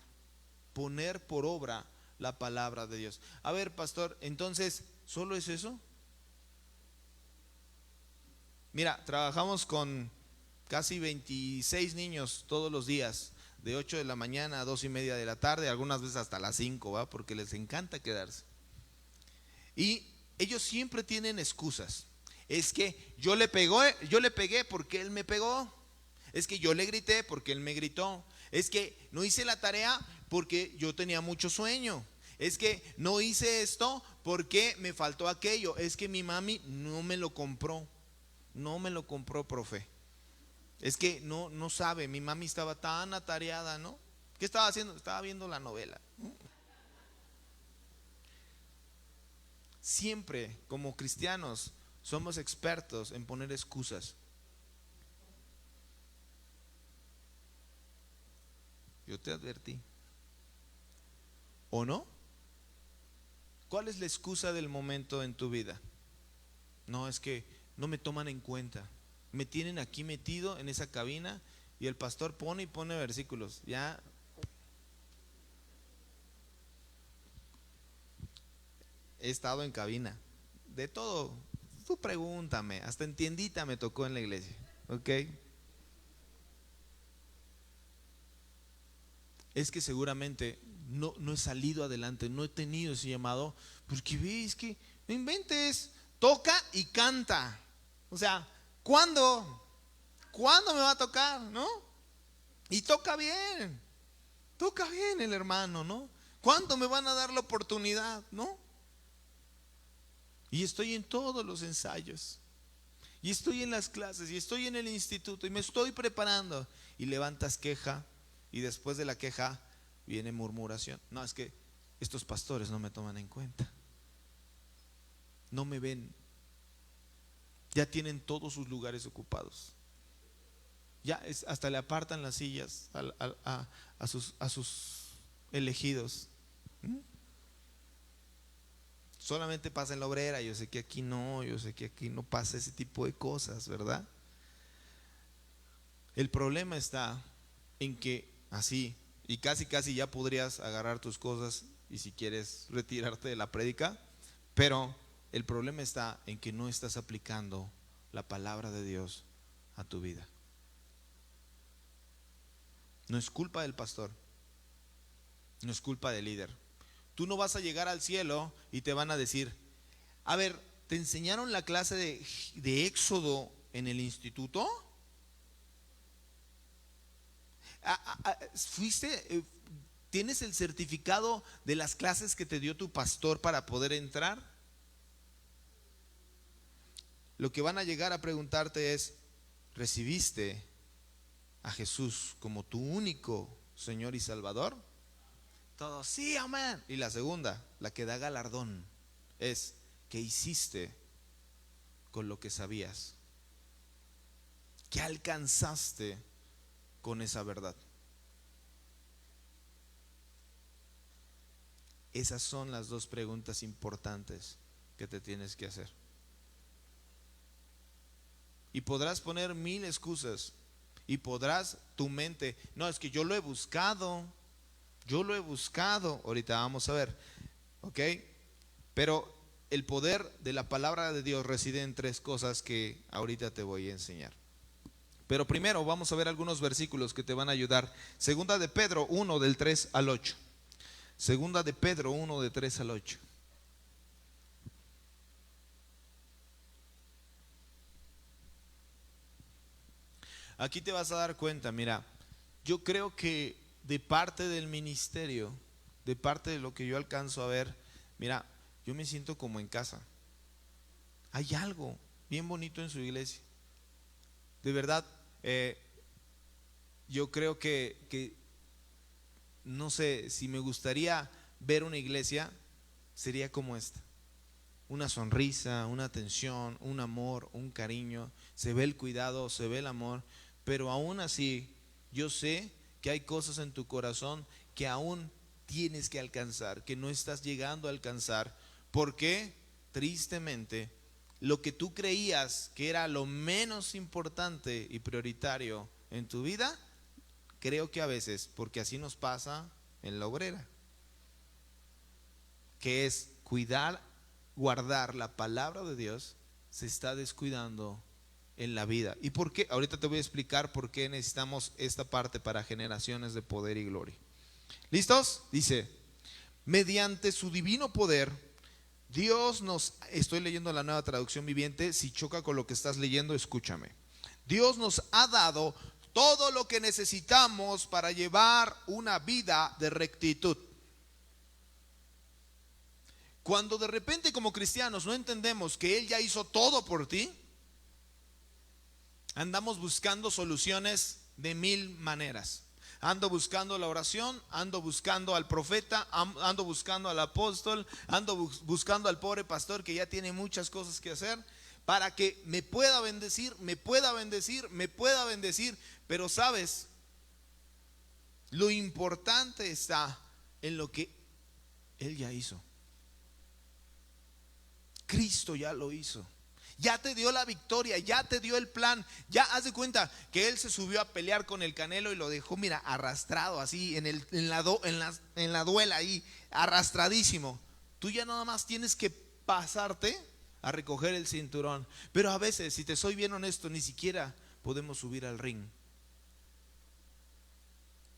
poner por obra la palabra de Dios. A ver, pastor, entonces, ¿solo es eso? Mira, trabajamos con casi 26 niños todos los días, de 8 de la mañana a 2:30 de la tarde, algunas veces hasta las 5, ¿va? Porque les encanta quedarse. Y ellos siempre tienen excusas. Es que yo le pegué porque él me pegó. Es que yo le grité porque él me gritó. Es que no hice la tarea porque yo tenía mucho sueño. Es que no hice esto porque me faltó aquello. Es que mi mami no me lo compró. No me lo compró, profe. Es que no sabe, mi mami estaba tan atareada, ¿no? ¿Qué estaba haciendo? Estaba viendo la novela. Siempre, como cristianos, somos expertos en poner excusas. Yo te advertí. ¿O no? ¿Cuál es la excusa del momento en tu vida? No, es que no me toman en cuenta. Me tienen aquí metido en esa cabina y el pastor pone y pone versículos. Ya. He estado en cabina. De todo. Tú pregúntame. Hasta en tiendita me tocó en la iglesia. ¿Ok? Es que seguramente no he salido adelante, no he tenido ese llamado, porque ves que no inventes, toca y canta. O sea, ¿cuándo? ¿Cuándo me va a tocar? ¿No? Y toca bien el hermano, ¿no? ¿Cuándo me van a dar la oportunidad? ¿No? Y estoy en todos los ensayos, y estoy en las clases, y estoy en el instituto, y me estoy preparando, y levantas queja, y después de la queja viene murmuración. No, es que estos pastores no me toman en cuenta, no me ven, ya tienen todos sus lugares ocupados, ya hasta le apartan las sillas a sus elegidos. ¿Mm? Solamente pasa en la obrera, yo sé que aquí no, yo sé que aquí no pasa ese tipo de cosas, ¿verdad? El problema está en que así, y casi ya podrías agarrar tus cosas y si quieres retirarte de la prédica, pero el problema está en que no estás aplicando la palabra de Dios a tu vida. No es culpa del pastor, no es culpa del líder. Tú no vas a llegar al cielo y te van a decir, a ver, ¿te enseñaron la clase de Éxodo en el instituto? ¿Fuiste, tienes el certificado de las clases que te dio tu pastor para poder entrar? Lo que van a llegar a preguntarte es, ¿recibiste a Jesús como tu único Señor y Salvador? Todos, sí, amén. Y la segunda, la que da galardón, es, ¿qué hiciste con lo que sabías? ¿Qué alcanzaste con esa verdad? Esas son las dos preguntas importantes que te tienes que hacer. Y podrás poner 1000 excusas y podrás tu mente, no, es que yo lo he buscado, ahorita vamos a ver, ¿ok? Pero el poder de la palabra de Dios reside en 3 cosas que ahorita te voy a enseñar. Pero primero vamos a ver algunos versículos que te van a ayudar. Segunda de Pedro 1 del 3 al 8. Segunda de Pedro 1 de 3 al 8. Aquí te vas a dar cuenta, mira, yo creo que de parte del ministerio, de parte de lo que yo alcanzo a ver, mira, yo me siento como en casa. Hay algo bien bonito en su iglesia. De verdad, yo creo que no sé, si me gustaría ver una iglesia, sería como esta. Una sonrisa, una atención, un amor, un cariño, se ve el cuidado, se ve el amor, pero aún así yo sé que hay cosas en tu corazón que aún tienes que alcanzar, que no estás llegando a alcanzar, porque tristemente lo que tú creías que era lo menos importante y prioritario en tu vida, creo que a veces, porque así nos pasa en la obrera, que es cuidar, guardar la palabra de Dios, se está descuidando en la vida. ¿Y por qué? Ahorita te voy a explicar por qué necesitamos esta parte para generaciones de poder y gloria. ¿Listos? Dice, mediante su divino poder, Dios nos, estoy leyendo la Nueva Traducción Viviente, si choca con lo que estás leyendo, escúchame. Dios nos ha dado todo lo que necesitamos para llevar una vida de rectitud. Cuando de repente como cristianos no entendemos que Él ya hizo todo por ti, andamos buscando soluciones de mil maneras. Ando buscando la oración, ando buscando al profeta, ando buscando al apóstol, ando buscando al pobre pastor que ya tiene muchas cosas que hacer para que me pueda bendecir, me pueda bendecir, me pueda bendecir. Pero sabes, lo importante está en lo que Él ya hizo. Cristo ya lo hizo. Ya te dio la victoria, ya te dio el plan. Ya haz de cuenta que Él se subió a pelear con el Canelo y lo dejó, mira, arrastrado así en la duela ahí, arrastradísimo. Tú ya nada más tienes que pasarte a recoger el cinturón. Pero a veces, si te soy bien honesto, ni siquiera podemos subir al ring,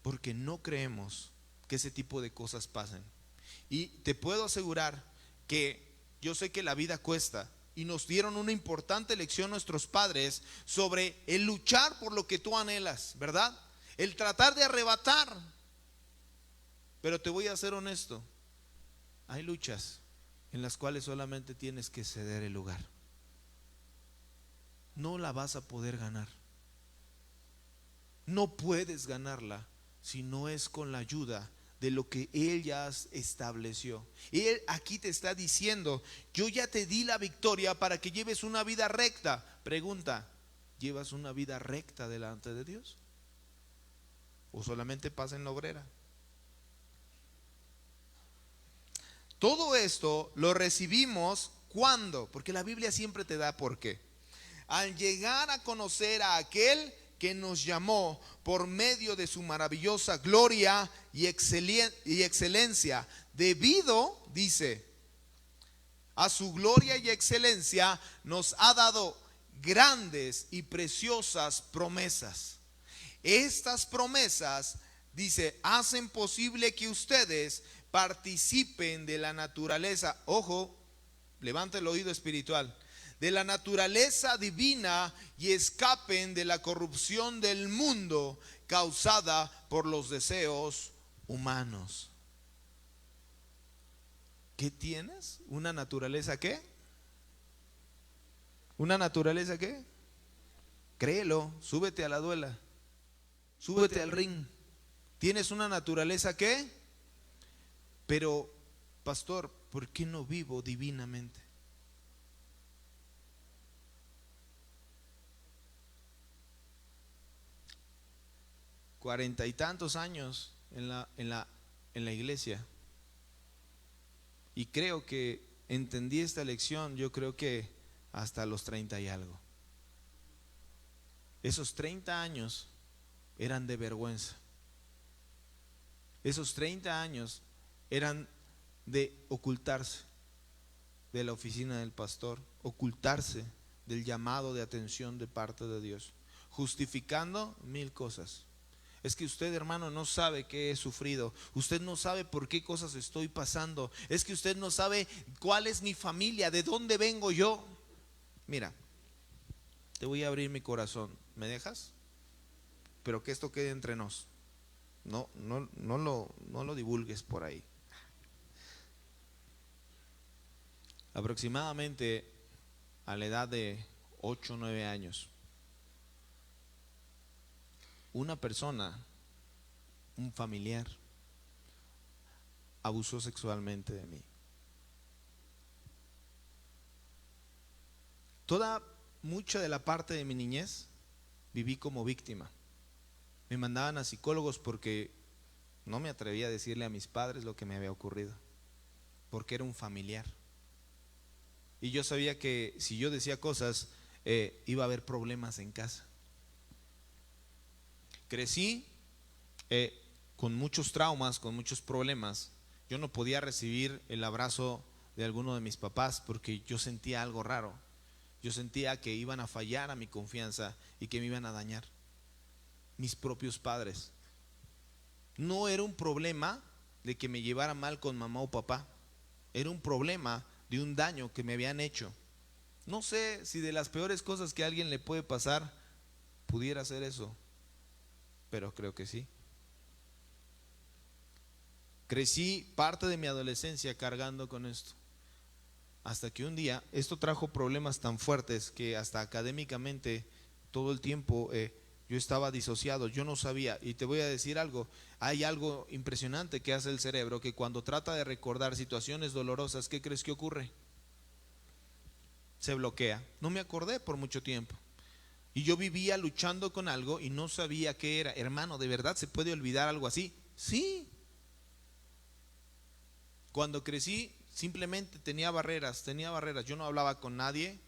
porque no creemos que ese tipo de cosas pasen. Y te puedo asegurar que yo sé que la vida cuesta, y nos dieron una importante lección nuestros padres sobre el luchar por lo que tú anhelas, ¿verdad? El tratar de arrebatar. Pero te voy a ser honesto, hay luchas en las cuales solamente tienes que ceder el lugar. No la vas a poder ganar. No puedes ganarla si no es con la ayuda de lo que Él ya estableció. Él aquí te está diciendo, yo ya te di la victoria para que lleves una vida recta. Pregunta, ¿llevas una vida recta delante de Dios? ¿O solamente pasa en la obrera? Todo esto lo recibimos ¿cuándo? Porque la Biblia siempre te da por qué. Al llegar a conocer a aquel que nos llamó por medio de su maravillosa gloria y excelencia, debido, dice, a su gloria y excelencia, nos ha dado grandes y preciosas promesas. Estas promesas, dice, hacen posible que ustedes participen de la naturaleza, ojo, levanta el oído espiritual, de la naturaleza divina y escapen de la corrupción del mundo causada por los deseos humanos. ¿Qué tienes? ¿Una naturaleza qué? ¿Una naturaleza qué? Créelo, súbete a la duela, súbete al ring. ¿Tienes una naturaleza qué? Pero, pastor, ¿por qué no vivo divinamente? Cuarenta y tantos años en la iglesia, y creo que entendí esta lección, yo creo que hasta los 30 y algo. Esos 30 años eran de vergüenza. Esos 30 años eran de ocultarse de la oficina del pastor, ocultarse del llamado de atención de parte de Dios, justificando mil cosas. Es que usted, hermano, no sabe qué he sufrido. Usted no sabe por qué cosas estoy pasando. Es que usted no sabe cuál es mi familia, de dónde vengo yo. Mira, te voy a abrir mi corazón. ¿Me dejas? Pero que esto quede entre nos. No lo divulgues por ahí. Aproximadamente a la edad de 8 o 9 años, una persona, un familiar, abusó sexualmente de mí. Mucha de la parte de mi niñez viví como víctima. Me mandaban a psicólogos porque no me atrevía a decirle a mis padres lo que me había ocurrido, porque era un familiar. Y yo sabía que si yo decía cosas, iba a haber problemas en casa. Crecí con muchos traumas, con muchos problemas. Yo no podía recibir el abrazo de alguno de mis papás porque yo sentía algo raro. Yo sentía que iban a fallar a mi confianza y que me iban a dañar. Mis propios padres. No era un problema de que me llevara mal con mamá o papá. Era un problema de un daño que me habían hecho. No sé si de las peores cosas que a alguien le puede pasar pudiera ser eso, pero creo que sí. Crecí parte de mi adolescencia cargando con esto. Hasta que un día esto trajo problemas tan fuertes que hasta académicamente todo el tiempo yo estaba disociado, yo no sabía. Y te voy a decir algo, hay algo impresionante que hace el cerebro, que cuando trata de recordar situaciones dolorosas, ¿qué crees que ocurre? Se bloquea. No me acordé por mucho tiempo. Y yo vivía luchando con algo y no sabía qué era. Hermano, ¿de verdad se puede olvidar algo así? Sí. Cuando crecí simplemente tenía barreras. Yo no hablaba con nadie.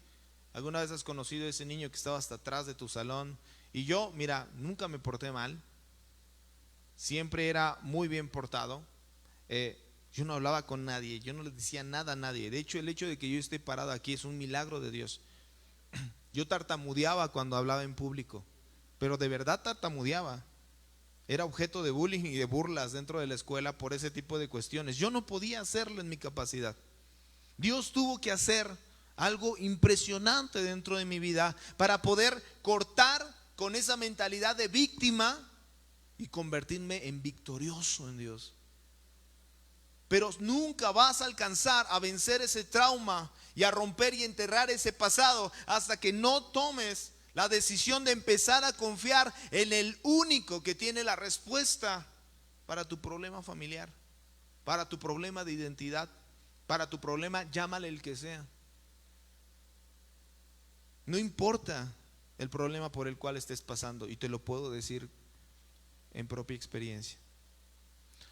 ¿Alguna vez has conocido a ese niño que estaba hasta atrás de tu salón? Y yo, mira, nunca me porté mal. Siempre era muy bien portado. Yo no hablaba con nadie, yo no le decía nada a nadie. De hecho, el hecho de que yo esté parado aquí es un milagro de Dios. Yo tartamudeaba cuando hablaba en público, pero de verdad tartamudeaba. Era objeto de bullying y de burlas dentro de la escuela por ese tipo de cuestiones. Yo no podía hacerlo en mi capacidad. Dios tuvo que hacer algo impresionante dentro de mi vida para poder cortar con esa mentalidad de víctima y convertirme en victorioso en Dios. Pero nunca vas a alcanzar a vencer ese trauma y a romper y enterrar ese pasado hasta que no tomes la decisión de empezar a confiar en el único que tiene la respuesta para tu problema familiar, para tu problema de identidad, para tu problema, llámale el que sea. No importa el problema por el cual estés pasando, y te lo puedo decir en propia experiencia.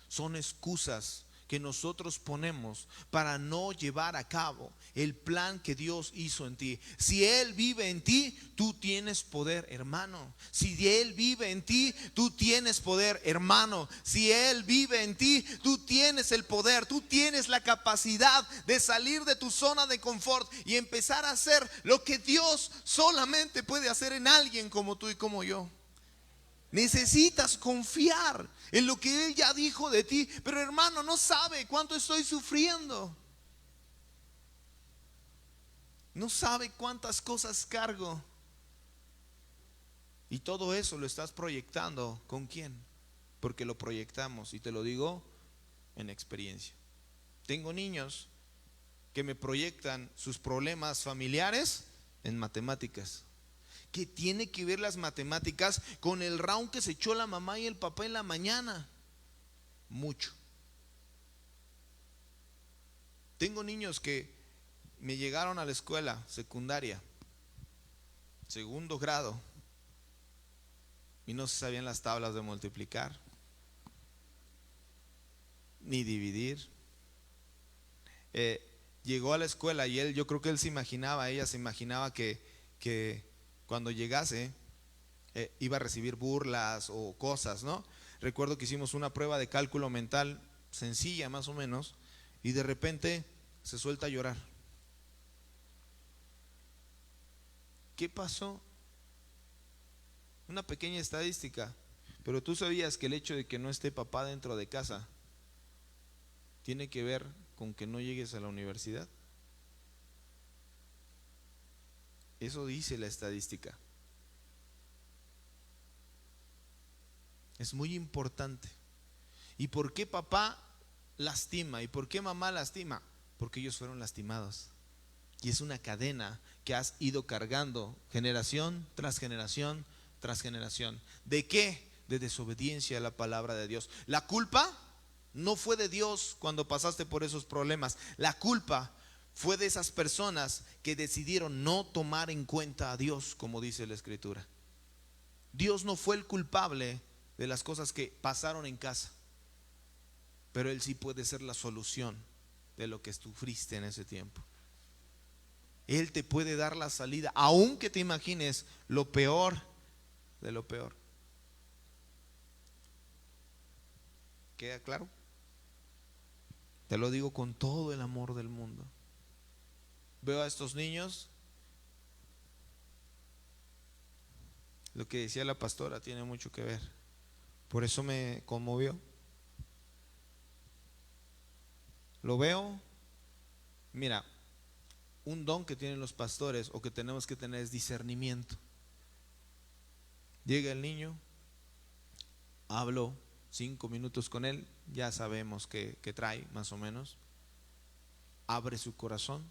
Son excusas que nosotros ponemos para no llevar a cabo el plan que Dios hizo en ti. Si Él vive en ti, tú tienes poder, hermano. Si Él vive en ti, tú tienes poder, hermano. Si Él vive en ti, tú tienes el poder, tú tienes la capacidad de salir de tu zona de confort y empezar a hacer lo que Dios solamente puede hacer en alguien como tú y como yo. Necesitas confiar en lo que Él ya dijo de ti. Pero hermano, no sabe cuánto estoy sufriendo. No sabe cuántas cosas cargo. Y todo eso lo estás proyectando. ¿Con quién? Porque lo proyectamos, y te lo digo en experiencia. Tengo niños que me proyectan sus problemas familiares en matemáticas. ¿Qué tiene que ver las matemáticas con el round que se echó la mamá y el papá en la mañana? Mucho. Tengo niños que me llegaron a la escuela secundaria, segundo grado, y no se sabían las tablas de multiplicar, ni dividir. Llegó a la escuela y yo creo que ella se imaginaba que cuando llegase iba a recibir burlas o cosas, ¿no? Recuerdo que hicimos una prueba de cálculo mental sencilla más o menos, y de repente se suelta a llorar. ¿Qué pasó? Una pequeña estadística, pero tú sabías que el hecho de que no esté papá dentro de casa tiene que ver con que no llegues a la universidad. Eso dice la estadística. Es muy importante. ¿Y por qué papá lastima? ¿Y por qué mamá lastima? Porque ellos fueron lastimados. Y es una cadena que has ido cargando generación tras generación tras generación. ¿De qué? De desobediencia a la palabra de Dios. La culpa no fue de Dios cuando pasaste por esos problemas. La culpa fue de esas personas que decidieron no tomar en cuenta a Dios, como dice la Escritura. Dios no fue el culpable de las cosas que pasaron en casa, pero Él sí puede ser la solución de lo que sufriste en ese tiempo. Él te puede dar la salida, aunque te imagines lo peor de lo peor. ¿Queda claro? Te lo digo con todo el amor del mundo. Veo a estos niños Lo que decía la pastora tiene mucho que ver. Por eso me conmovió. Lo veo. Mira, un don que tienen los pastores o que tenemos que tener es discernimiento. Llega el niño, hablo 5 minutos con él, ya sabemos que trae más o menos. Abre su corazón,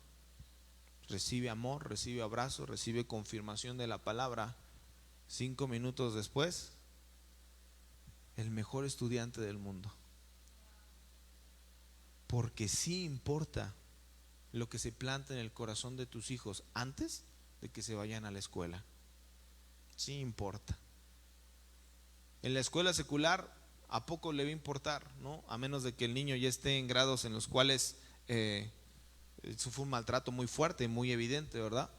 recibe amor, recibe abrazo, recibe confirmación de la palabra. 5 minutos después, el mejor estudiante del mundo. Porque sí importa lo que se planta en el corazón de tus hijos antes de que se vayan a la escuela. Sí importa. En la escuela secular, ¿a poco le va a importar? ¿No? A menos de que el niño ya esté en grados en los cuales sufre un maltrato muy fuerte, muy evidente, ¿verdad?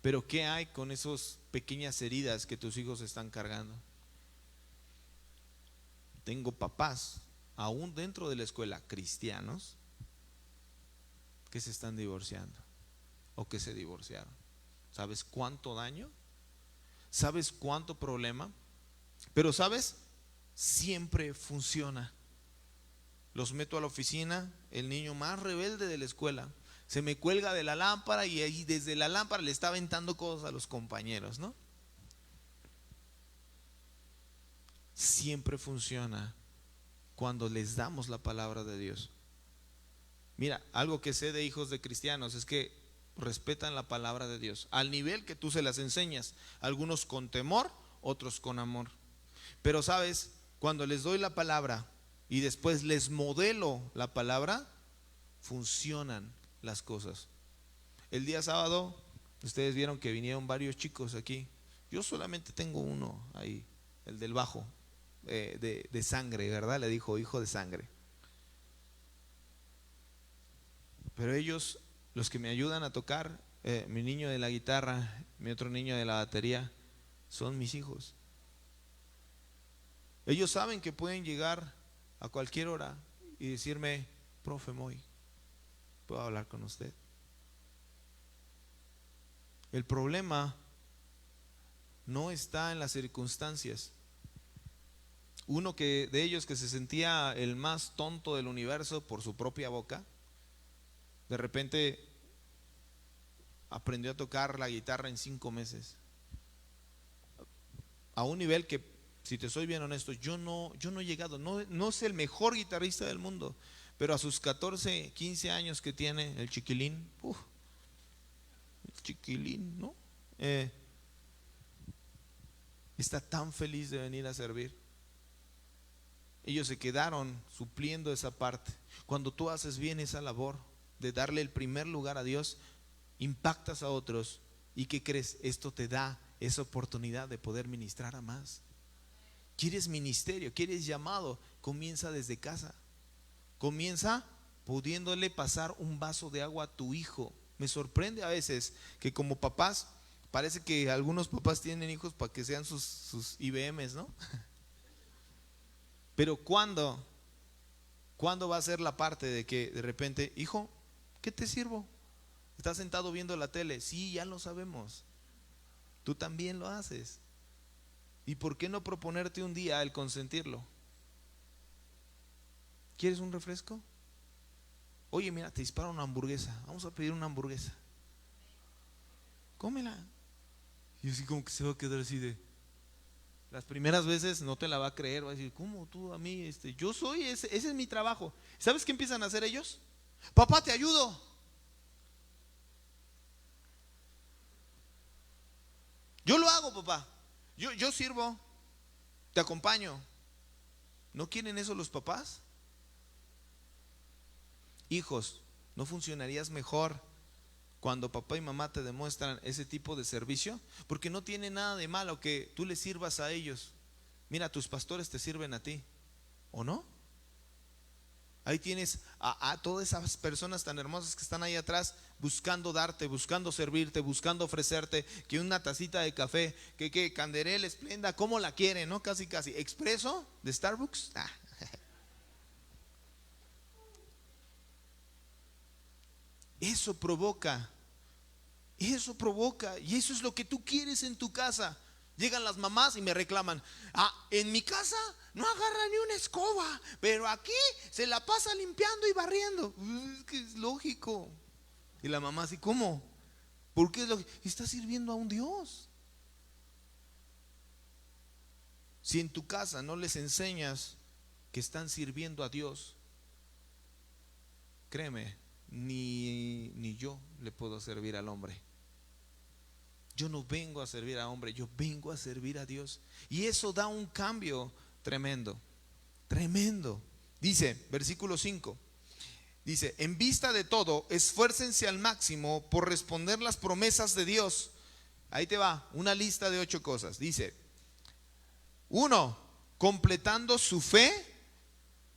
Pero ¿qué hay con esas pequeñas heridas que tus hijos están cargando? Tengo papás, aún dentro de la escuela, cristianos, que se están divorciando o que se divorciaron. ¿Sabes cuánto daño? ¿Sabes cuánto problema? Pero ¿sabes? Siempre funciona. Los meto a la oficina, el niño más rebelde de la escuela se me cuelga de la lámpara y ahí desde la lámpara le está aventando cosas a los compañeros, ¿no? Siempre funciona cuando les damos la palabra de Dios. Mira, algo que sé de hijos de cristianos es que respetan la palabra de Dios al nivel que tú se las enseñas, algunos con temor, otros con amor. Pero sabes, cuando les doy la palabra y después les modelo la palabra, funcionan las cosas. El día sábado, ustedes vieron que vinieron varios chicos aquí. Yo solamente tengo uno ahí, el del bajo, de sangre, ¿verdad? Le dijo hijo de sangre. Pero ellos, los que me ayudan a tocar, mi niño de la guitarra, mi otro niño de la batería, son mis hijos. Ellos saben que pueden llegar a cualquier hora y decirme, profe Moy, ¿puedo hablar con usted? El problema no está en las circunstancias. Uno de ellos que se sentía el más tonto del universo por su propia boca, de repente aprendió a tocar la guitarra en 5 meses. A un nivel que, si te soy bien honesto, yo no he llegado, no es el mejor guitarrista del mundo, pero a sus 14, 15 años que tiene el chiquilín, el chiquilín, ¿no? Está tan feliz de venir a servir. Ellos se quedaron supliendo esa parte. Cuando tú haces bien esa labor de darle el primer lugar a Dios, impactas a otros. ¿Y qué crees? Esto te da esa oportunidad de poder ministrar a más. ¿Quieres ministerio? ¿Quieres llamado? Comienza desde casa. Comienza pudiéndole pasar un vaso de agua a tu hijo. Me sorprende a veces que como papás, parece que algunos papás tienen hijos para que sean sus IBMs, ¿no? Pero ¿cuándo va a ser la parte de que de repente, hijo, ¿qué te sirvo? ¿Estás sentado viendo la tele? Sí, ya lo sabemos. Tú también lo haces. ¿Y por qué no proponerte un día el consentirlo? ¿Quieres un refresco? Oye, mira, te dispara una hamburguesa. Vamos a pedir una hamburguesa. Cómela. Y así como que se va a quedar así de... Las primeras veces no te la va a creer, va a decir, ¿cómo tú a mí? Yo soy, ese es mi trabajo. ¿Sabes qué empiezan a hacer ellos? Papá, te ayudo. Yo lo hago, papá. Yo sirvo, te acompaño. ¿No quieren eso los papás? Hijos, ¿no funcionarías mejor cuando papá y mamá te demuestran ese tipo de servicio? Porque no tiene nada de malo que tú les sirvas a ellos. Mira, tus pastores te sirven a ti, ¿o no? Ahí tienes a todas esas personas tan hermosas que están ahí atrás buscando darte, buscando servirte, buscando ofrecerte que una tacita de café, que Canderel, Esplenda, ¿cómo la quieren? ¿No? Casi, ¿expreso de Starbucks? Eso provoca Eso provoca, y eso es lo que tú quieres en tu casa. Llegan las mamás y me reclaman: en mi casa no agarra ni una escoba, pero aquí se la pasa limpiando y barriendo. Es que es lógico. Y la mamá así: ¿cómo? ¿Por qué es lógico? Está sirviendo a un Dios. Si en tu casa no les enseñas que están sirviendo a Dios, créeme, ni yo le puedo servir al hombre. Yo no vengo a servir a hombre, yo vengo a servir a Dios. Y eso da un cambio tremendo, tremendo. Dice, versículo 5, dice: en vista de todo, esfuércense al máximo por responder las promesas de Dios. Ahí te va, una lista de 8 cosas. Dice: 1, completando su fe.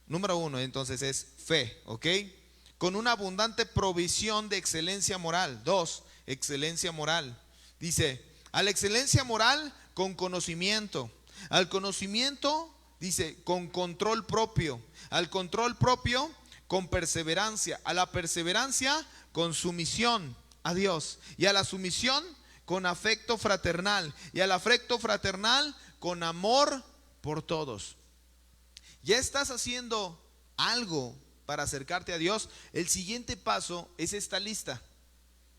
Número 1, entonces es fe, ¿ok? Con una abundante provisión de excelencia moral. 2, excelencia moral. Dice, a la excelencia moral con conocimiento. Al conocimiento, dice, con control propio. Al control propio, con perseverancia. A la perseverancia, con sumisión a Dios. Y a la sumisión, con afecto fraternal. Y al afecto fraternal, con amor por todos. ¿Ya estás haciendo algo para acercarte a Dios? El siguiente paso es esta lista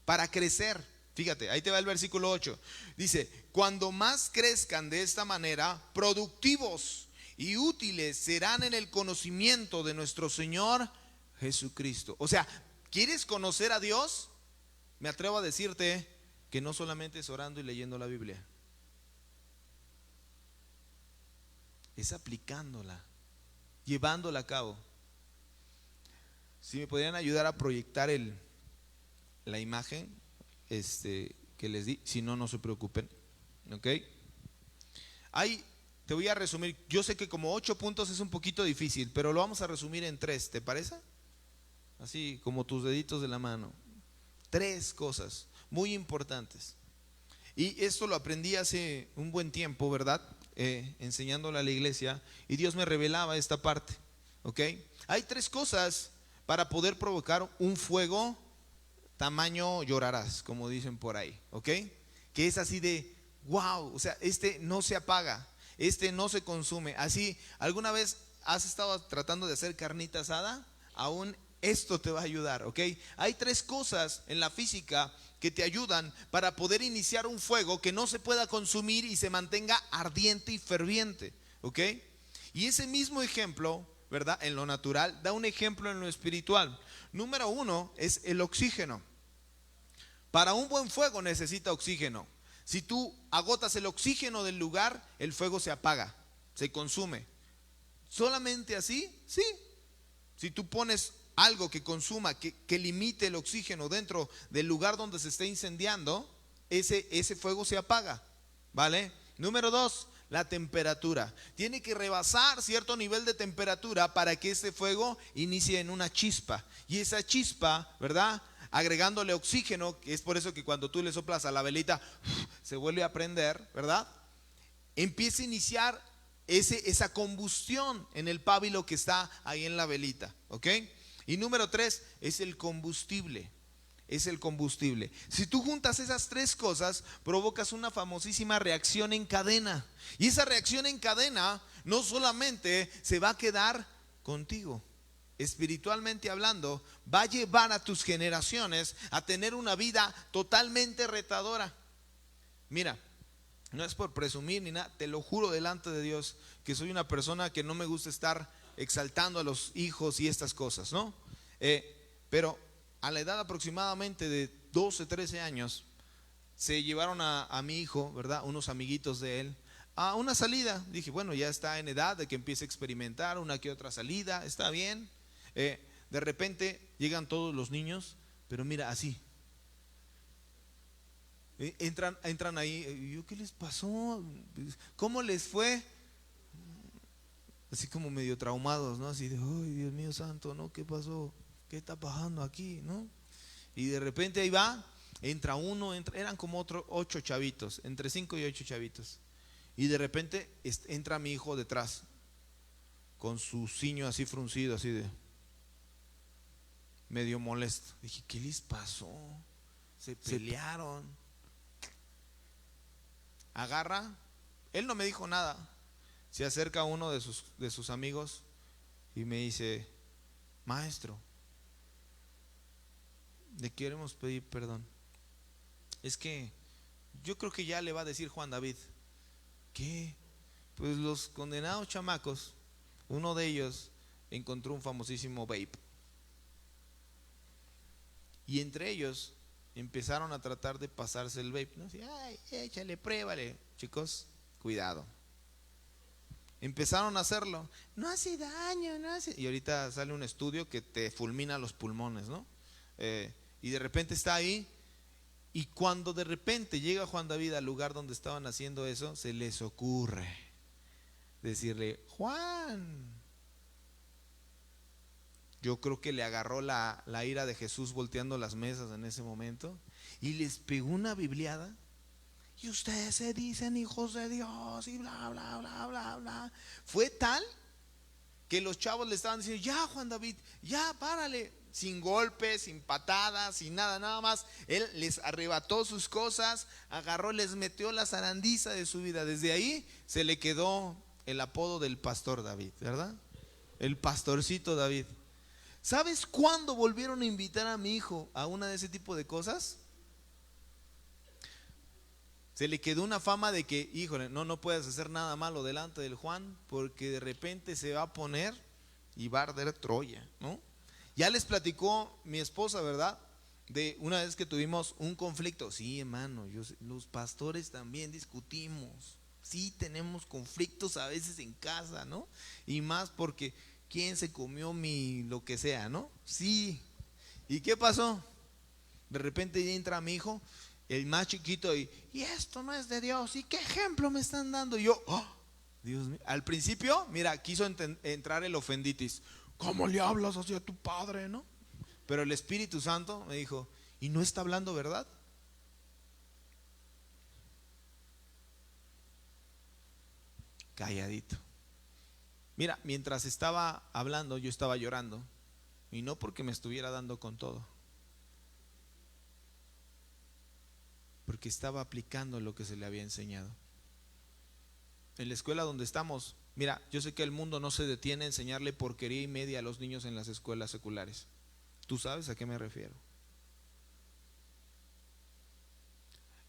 para crecer. Fíjate, ahí te va el versículo 8. Dice: cuando más crezcan de esta manera, productivos y útiles serán en el conocimiento de nuestro Señor Jesucristo. O sea, ¿quieres conocer a Dios? Me atrevo a decirte que no solamente es orando y leyendo la Biblia, es aplicándola, llevándola a cabo. Si me podrían ayudar a proyectar la imagen que les di, si no, no se preocupen, ¿ok? Ahí te voy a resumir. Yo sé que como 8 puntos es un poquito difícil, pero lo vamos a resumir en 3, ¿te parece? Así como tus deditos de la mano. 3 cosas muy importantes. Y esto lo aprendí hace un buen tiempo, ¿verdad? Enseñándole a la iglesia, y Dios me revelaba esta parte, ¿ok? Hay 3 cosas para poder provocar un fuego tamaño llorarás, como dicen por ahí, ¿ok? Que es así de wow, o sea, no se apaga, no se consume. Así, ¿alguna vez has estado tratando de hacer carnita asada? Aún esto te va a ayudar, ¿ok? Hay 3 cosas en la física que te ayudan para poder iniciar un fuego que no se pueda consumir y se mantenga ardiente y ferviente, ¿ok? Y ese mismo ejemplo, ¿verdad? En lo natural, da un ejemplo en lo espiritual. Número 1 es el oxígeno. Para un buen fuego necesita oxígeno. Si tú agotas el oxígeno del lugar, el fuego se apaga, se consume. Solamente así, sí. Si tú pones algo que consuma, que limite el oxígeno dentro del lugar donde se esté incendiando, ese fuego se apaga, ¿vale? Número 2, la temperatura. Tiene que rebasar cierto nivel de temperatura para que ese fuego inicie en una chispa. Y esa chispa, ¿verdad?, agregándole oxígeno, que es por eso que cuando tú le soplas a la velita se vuelve a prender, ¿verdad? Empieza a iniciar esa combustión en el pábilo que está ahí en la velita, ¿ok? Y número 3 es el combustible. Es el combustible. Si tú juntas esas 3 cosas, provocas una famosísima reacción en cadena. Y esa reacción en cadena no solamente se va a quedar contigo, espiritualmente hablando, va a llevar a tus generaciones a tener una vida totalmente retadora. Mira, no es por presumir ni nada, te lo juro delante de Dios que soy una persona que no me gusta estar exaltando a los hijos y estas cosas, ¿no? Pero a la edad aproximadamente de 12, 13 años, se llevaron a mi hijo, ¿verdad?, unos amiguitos de él, a una salida. Dije, bueno, ya está en edad de que empiece a experimentar una que otra salida, está bien. De repente llegan todos los niños, pero mira, así. Entran ahí. Yo, ¿qué les pasó? ¿Cómo les fue? Así como medio traumados, ¿no? Así de, ay, Dios mío santo, ¿no? ¿Qué pasó? ¿Qué está pasando aquí, no? Y de repente ahí va, entra uno, eran como 8 chavitos, entre 5 y 8 chavitos. Y de repente entra mi hijo detrás, con su ciño así fruncido, así de medio molesto. Dije, ¿qué les pasó? se pelearon. Agarra, él no me dijo nada. Se acerca uno de sus amigos y me dice: maestro, le queremos pedir perdón. Es que yo creo que ya le va a decir Juan David. ¿Qué? Pues los condenados chamacos, uno de ellos encontró un famosísimo vape. Y entre ellos empezaron a tratar de pasarse el vape, ¿no? Así, ay, échale, pruébale. Chicos, cuidado. Empezaron a hacerlo. No hace daño, no hace. Y ahorita sale un estudio que te fulmina los pulmones, ¿no? Y de repente está ahí. Y cuando de repente llega Juan David al lugar donde estaban haciendo eso, se les ocurre decirle: Juan. Yo creo que le agarró la ira de Jesús volteando las mesas en ese momento y les pegó una bibliada. Y ustedes se dicen hijos de Dios y bla, bla, bla, bla, bla. Fue tal que los chavos le estaban diciendo: ya, Juan David, ya, párale. Sin golpes, sin patadas, sin nada, nada más. Él les arrebató sus cosas, agarró, les metió la zarandiza de su vida. Desde ahí se le quedó el apodo del pastor David, ¿verdad? El pastorcito David. ¿Sabes cuándo volvieron a invitar a mi hijo a una de ese tipo de cosas? Se le quedó una fama de que, híjole, no puedes hacer nada malo delante del Juan, porque de repente se va a poner y va a arder Troya, ¿no? Ya les platicó mi esposa, ¿verdad? De una vez que tuvimos un conflicto. Sí, hermano, los pastores también discutimos. Sí, tenemos conflictos a veces en casa, ¿no? Y más porque quién se comió mi lo que sea, ¿no? Sí. ¿Y qué pasó? De repente entra mi hijo, el más chiquito, y esto no es de Dios. ¿Y qué ejemplo me están dando? Y yo, oh, Dios mío. Al principio, mira, quiso entrar el ofenditis. ¿Cómo le hablas así a tu padre, no? Pero el Espíritu Santo me dijo: ¿y no está hablando verdad? Calladito. Mira, mientras estaba hablando, yo estaba llorando. Y no porque me estuviera dando con todo, porque estaba aplicando lo que se le había enseñado. En la escuela donde estamos, mira, yo sé que el mundo no se detiene a enseñarle porquería y media a los niños en las escuelas seculares. ¿Tú sabes a qué me refiero?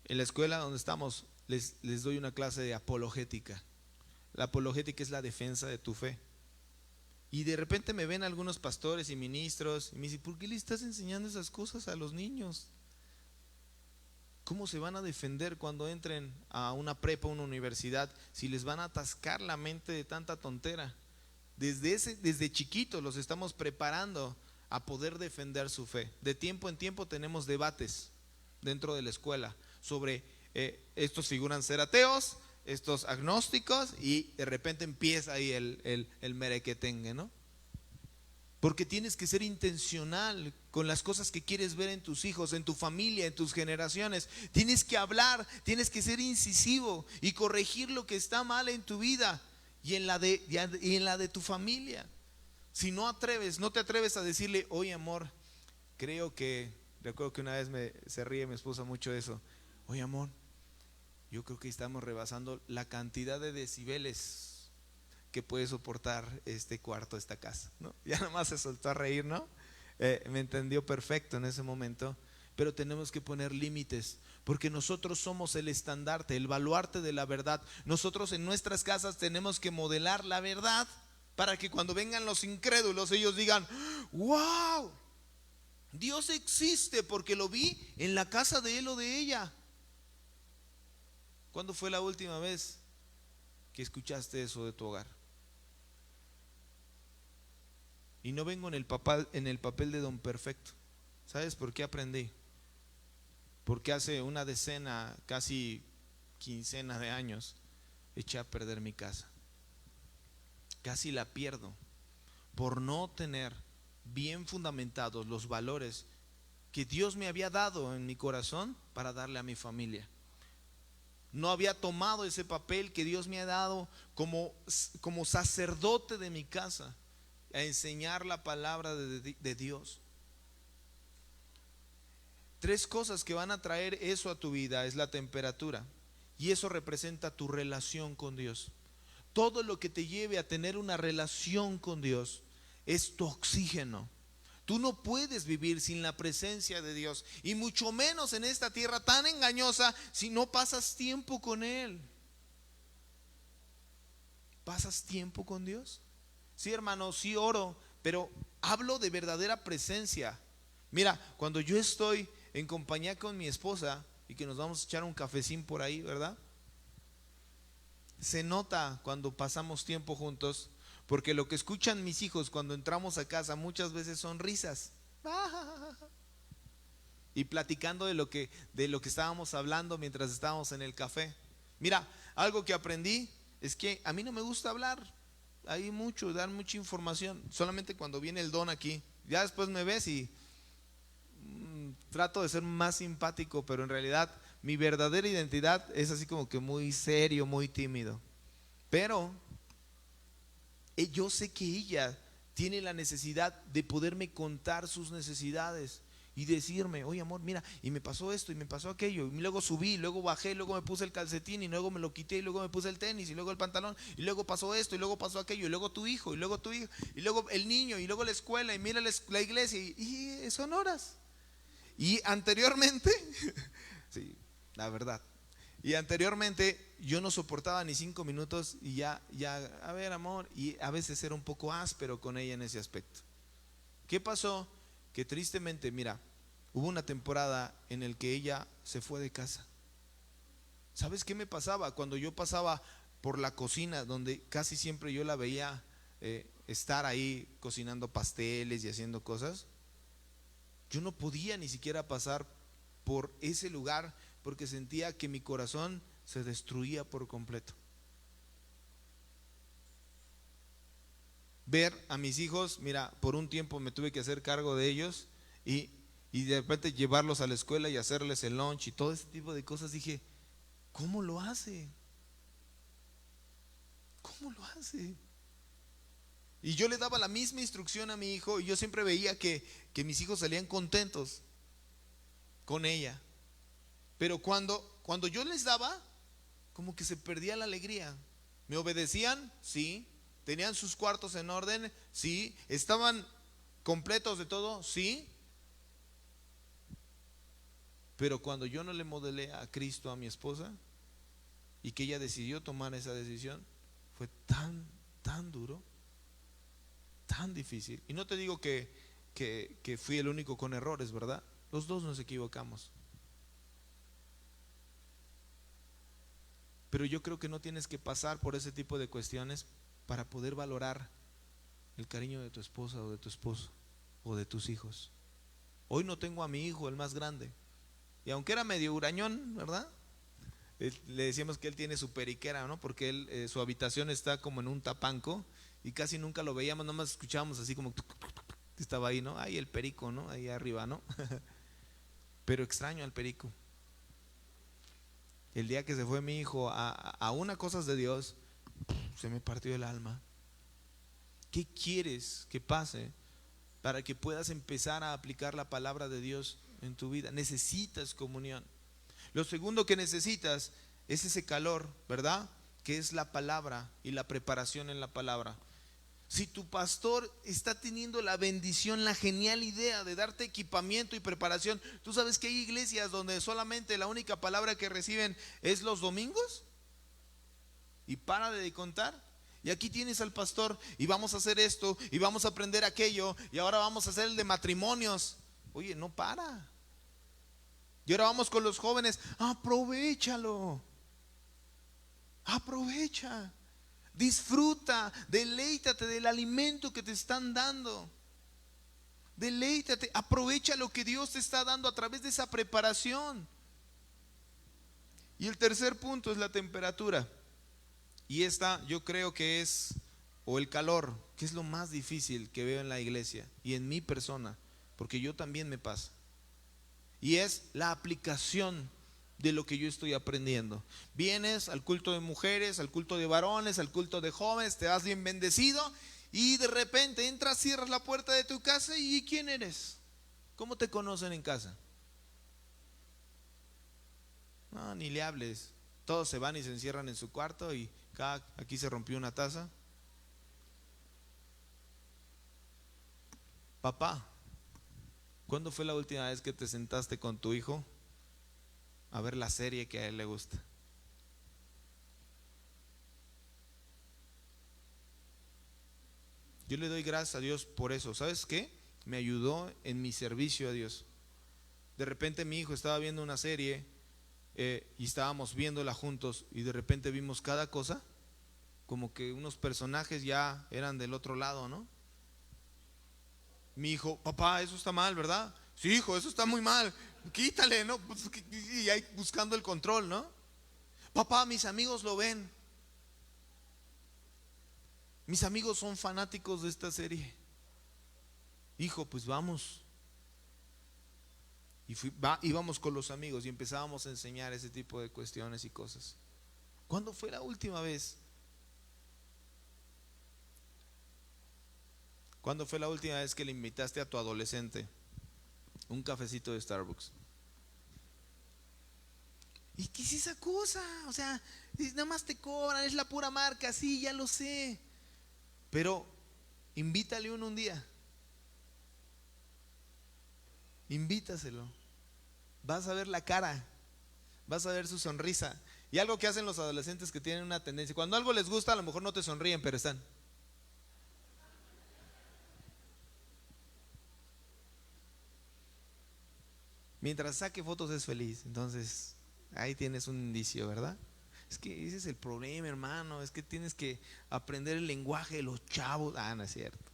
En la escuela donde estamos les doy una clase de apologética. La apologética es la defensa de tu fe. Y de repente me ven algunos pastores y ministros y me dicen: ¿por qué le estás enseñando esas cosas a los niños? ¿Cómo se van a defender cuando entren a una prepa, una universidad, si les van a atascar la mente de tanta tontera? Desde chiquitos los estamos preparando a poder defender su fe. De tiempo en tiempo tenemos debates dentro de la escuela sobre estos figuran ser ateos, estos agnósticos, y de repente empieza ahí el merequetengue, ¿no? Porque tienes que ser intencional con las cosas que quieres ver en tus hijos, en tu familia, en tus generaciones. Tienes que hablar, tienes que ser incisivo y corregir lo que está mal en tu vida y en la de tu familia. Si no te atreves a decirle: oye, amor, recuerdo que una vez se ríe mi esposa mucho de eso. Oye, amor, yo creo que estamos rebasando la cantidad de decibeles que puede soportar este cuarto, esta casa, ¿no? Ya nomás se soltó a reír, ¿no? Me entendió perfecto en ese momento. Pero tenemos que poner límites, porque nosotros somos el estandarte, el baluarte de la verdad. Nosotros en nuestras casas tenemos que modelar la verdad, para que cuando vengan los incrédulos ellos digan: wow, Dios existe porque lo vi en la casa de él o de ella. ¿Cuándo fue la última vez que escuchaste eso de tu hogar? Y no vengo en el papel de don perfecto. ¿Sabes por qué aprendí? Porque hace una decena, casi quincena de años, eché a perder mi casa. Casi la pierdo por no tener bien fundamentados los valores que Dios me había dado en mi corazón para darle a mi familia. No había tomado ese papel que Dios me ha dado como sacerdote de mi casa, a enseñar la palabra de Dios. Tres cosas que van a traer eso a tu vida es la temperatura, y eso representa tu relación con Dios. Todo lo que te lleve a tener una relación con Dios es tu oxígeno. Tú no puedes vivir sin la presencia de Dios, y mucho menos en esta tierra tan engañosa, si no pasas tiempo con Él. ¿Pasas tiempo con Dios? Sí, hermano, sí oro, pero hablo de verdadera presencia. Mira, cuando yo estoy en compañía con mi esposa y que nos vamos a echar un cafecín por ahí, ¿verdad? Se nota cuando pasamos tiempo juntos, porque lo que escuchan mis hijos cuando entramos a casa muchas veces son risas. Y platicando de lo que estábamos hablando mientras estábamos en el café. Mira, algo que aprendí es que a mí no me gusta hablar. Hay mucho, dar mucha información. Solamente cuando viene el don aquí. Ya después me ves y trato de ser más simpático, pero en realidad mi verdadera identidad es así como que muy serio, muy tímido. Pero yo sé que ella tiene la necesidad de poderme contar sus necesidades y decirme, oye amor, mira, y me pasó esto y me pasó aquello, y luego subí, luego bajé, luego me puse el calcetín y luego me lo quité, y luego me puse el tenis y luego el pantalón, y luego pasó esto y luego pasó aquello, y luego tu hijo, y luego tu hijo, y luego el niño, y luego la escuela, y mira la iglesia, y son horas. Y anteriormente, sí, la verdad, y anteriormente yo no soportaba ni 5 minutos y ya, a ver amor, y a veces era un poco áspero con ella en ese aspecto. ¿Qué pasó? Que tristemente, mira, hubo una temporada en el que ella se fue de casa. ¿Sabes qué me pasaba? Cuando yo pasaba por la cocina, donde casi siempre yo la veía estar ahí cocinando pasteles y haciendo cosas, yo no podía ni siquiera pasar por ese lugar porque sentía que mi corazón se destruía por completo. Ver a mis hijos, mira, por un tiempo me tuve que hacer cargo de ellos y de repente llevarlos a la escuela y hacerles el lunch y todo ese tipo de cosas. Dije, ¿cómo lo hace? ¿Cómo lo hace? Y yo le daba la misma instrucción a mi hijo y yo siempre veía que mis hijos salían contentos con ella. Pero cuando yo les daba, como que se perdía la alegría. ¿Me obedecían? Sí. ¿Tenían sus cuartos en orden? Sí. ¿Estaban completos de todo? Sí. Pero cuando yo no le modelé a Cristo a mi esposa y que ella decidió tomar esa decisión, fue tan duro, tan difícil. Y no te digo que fui el único con errores, ¿verdad? Los dos nos equivocamos. Pero yo creo que no tienes que pasar por ese tipo de cuestiones para poder valorar el cariño de tu esposa o de tu esposo o de tus hijos. Hoy no tengo a mi hijo, el más grande, y aunque era medio hurañón, ¿verdad? Le decíamos que él tiene su periquera, ¿no? Porque él, su habitación está como en un tapanco y casi nunca lo veíamos, nomás escuchábamos así como que estaba ahí, ¿no? Ahí el perico, ¿no? Ahí arriba, ¿no? Pero extraño al perico. El día que se fue mi hijo a una cosas de Dios, se me partió el alma. ¿Qué quieres que pase para que puedas empezar a aplicar la palabra de Dios en tu vida? Necesitas comunión. Lo segundo que necesitas es ese calor, ¿verdad? Que es la palabra y la preparación en la palabra. Si tu pastor está teniendo la bendición, la genial idea de darte equipamiento y preparación, ¿tú sabes que hay iglesias donde solamente la única palabra que reciben es los domingos? Y para de contar. Y aquí tienes al pastor y vamos a hacer esto y vamos a aprender aquello y ahora vamos a hacer el de matrimonios. Oye, no para. Y ahora vamos con los jóvenes. Aprovechalo. Aprovecha. Disfruta, deleítate del alimento que te están dando. Deleítate, aprovecha lo que Dios te está dando a través de esa preparación. Y el tercer punto es la temperatura. Y esta yo creo que es, o el calor, que es lo más difícil que veo en la iglesia y en mi persona, porque yo también me pasa. Y es la aplicación de lo que yo estoy aprendiendo. Vienes al culto de mujeres, al culto de varones, al culto de jóvenes, te das bien bendecido y de repente entras, cierras la puerta de tu casa y ¿quién eres? ¿Cómo te conocen en casa? no, ni le hables. Todos se van y se encierran en su cuarto y aquí se rompió una taza. Papá, ¿cuándo fue la última vez que te sentaste con tu hijo a ver la serie que a él le gusta? Yo le doy gracias a Dios por eso. ¿Sabes qué? Me ayudó en mi servicio a Dios. De repente mi hijo estaba viendo una serie y estábamos viéndola juntos y de repente vimos cada cosa, como que unos personajes ya eran del otro lado, ¿no? Mi hijo, papá, eso está mal, ¿verdad? Sí, hijo, eso está muy mal. Quítale, ¿no? Pues, y ahí buscando el control, ¿no? Papá, mis amigos lo ven. Mis amigos son fanáticos de esta serie. Hijo, pues vamos. Y íbamos con los amigos y empezábamos a enseñar ese tipo de cuestiones y cosas. ¿Cuándo fue la última vez? ¿Cuándo fue la última vez que le invitaste a tu adolescente un cafecito de Starbucks? ¿Y qué es esa cosa? O sea, nada más te cobran, es la pura marca, sí, ya lo sé. Pero invítale uno un día. Invítaselo. Vas a ver la cara, vas a ver su sonrisa. Y algo que hacen los adolescentes que tienen una tendencia, cuando algo les gusta, a lo mejor no te sonríen, pero están. Mientras saque fotos es feliz. Entonces, ahí tienes un indicio, ¿verdad? Es que ese es el problema, hermano. Es que tienes que aprender el lenguaje de los chavos. Ah, no es cierto.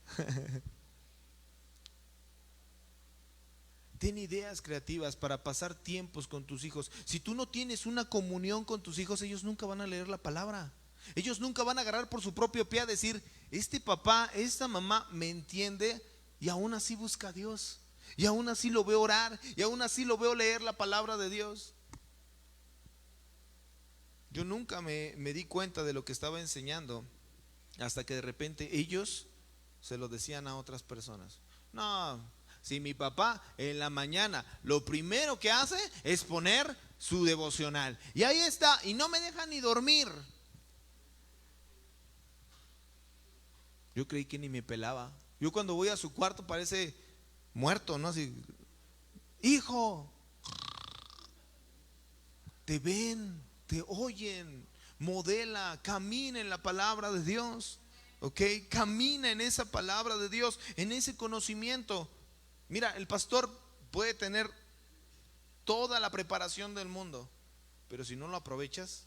Ten ideas creativas para pasar tiempos con tus hijos. Si tú no tienes una comunión con tus hijos, ellos nunca van a leer la palabra. Ellos nunca van a agarrar por su propio pie a decir, este papá, esta mamá me entiende y aún así busca a Dios. Y aún así lo veo orar, y aún así lo veo leer la palabra de Dios. Yo nunca me di cuenta de lo que estaba enseñando hasta que de repente ellos se lo decían a otras personas. No, si mi papá en la mañana lo primero que hace es poner su devocional. Y ahí está, y no me deja ni dormir. Yo creí que ni me pelaba. Yo cuando voy a su cuarto parece muerto, ¿no? Así, hijo, te ven, te oyen, modela, camina en la palabra de Dios, ¿ok? Camina en esa palabra de Dios, en ese conocimiento. Mira, el pastor puede tener toda la preparación del mundo, pero si no lo aprovechas,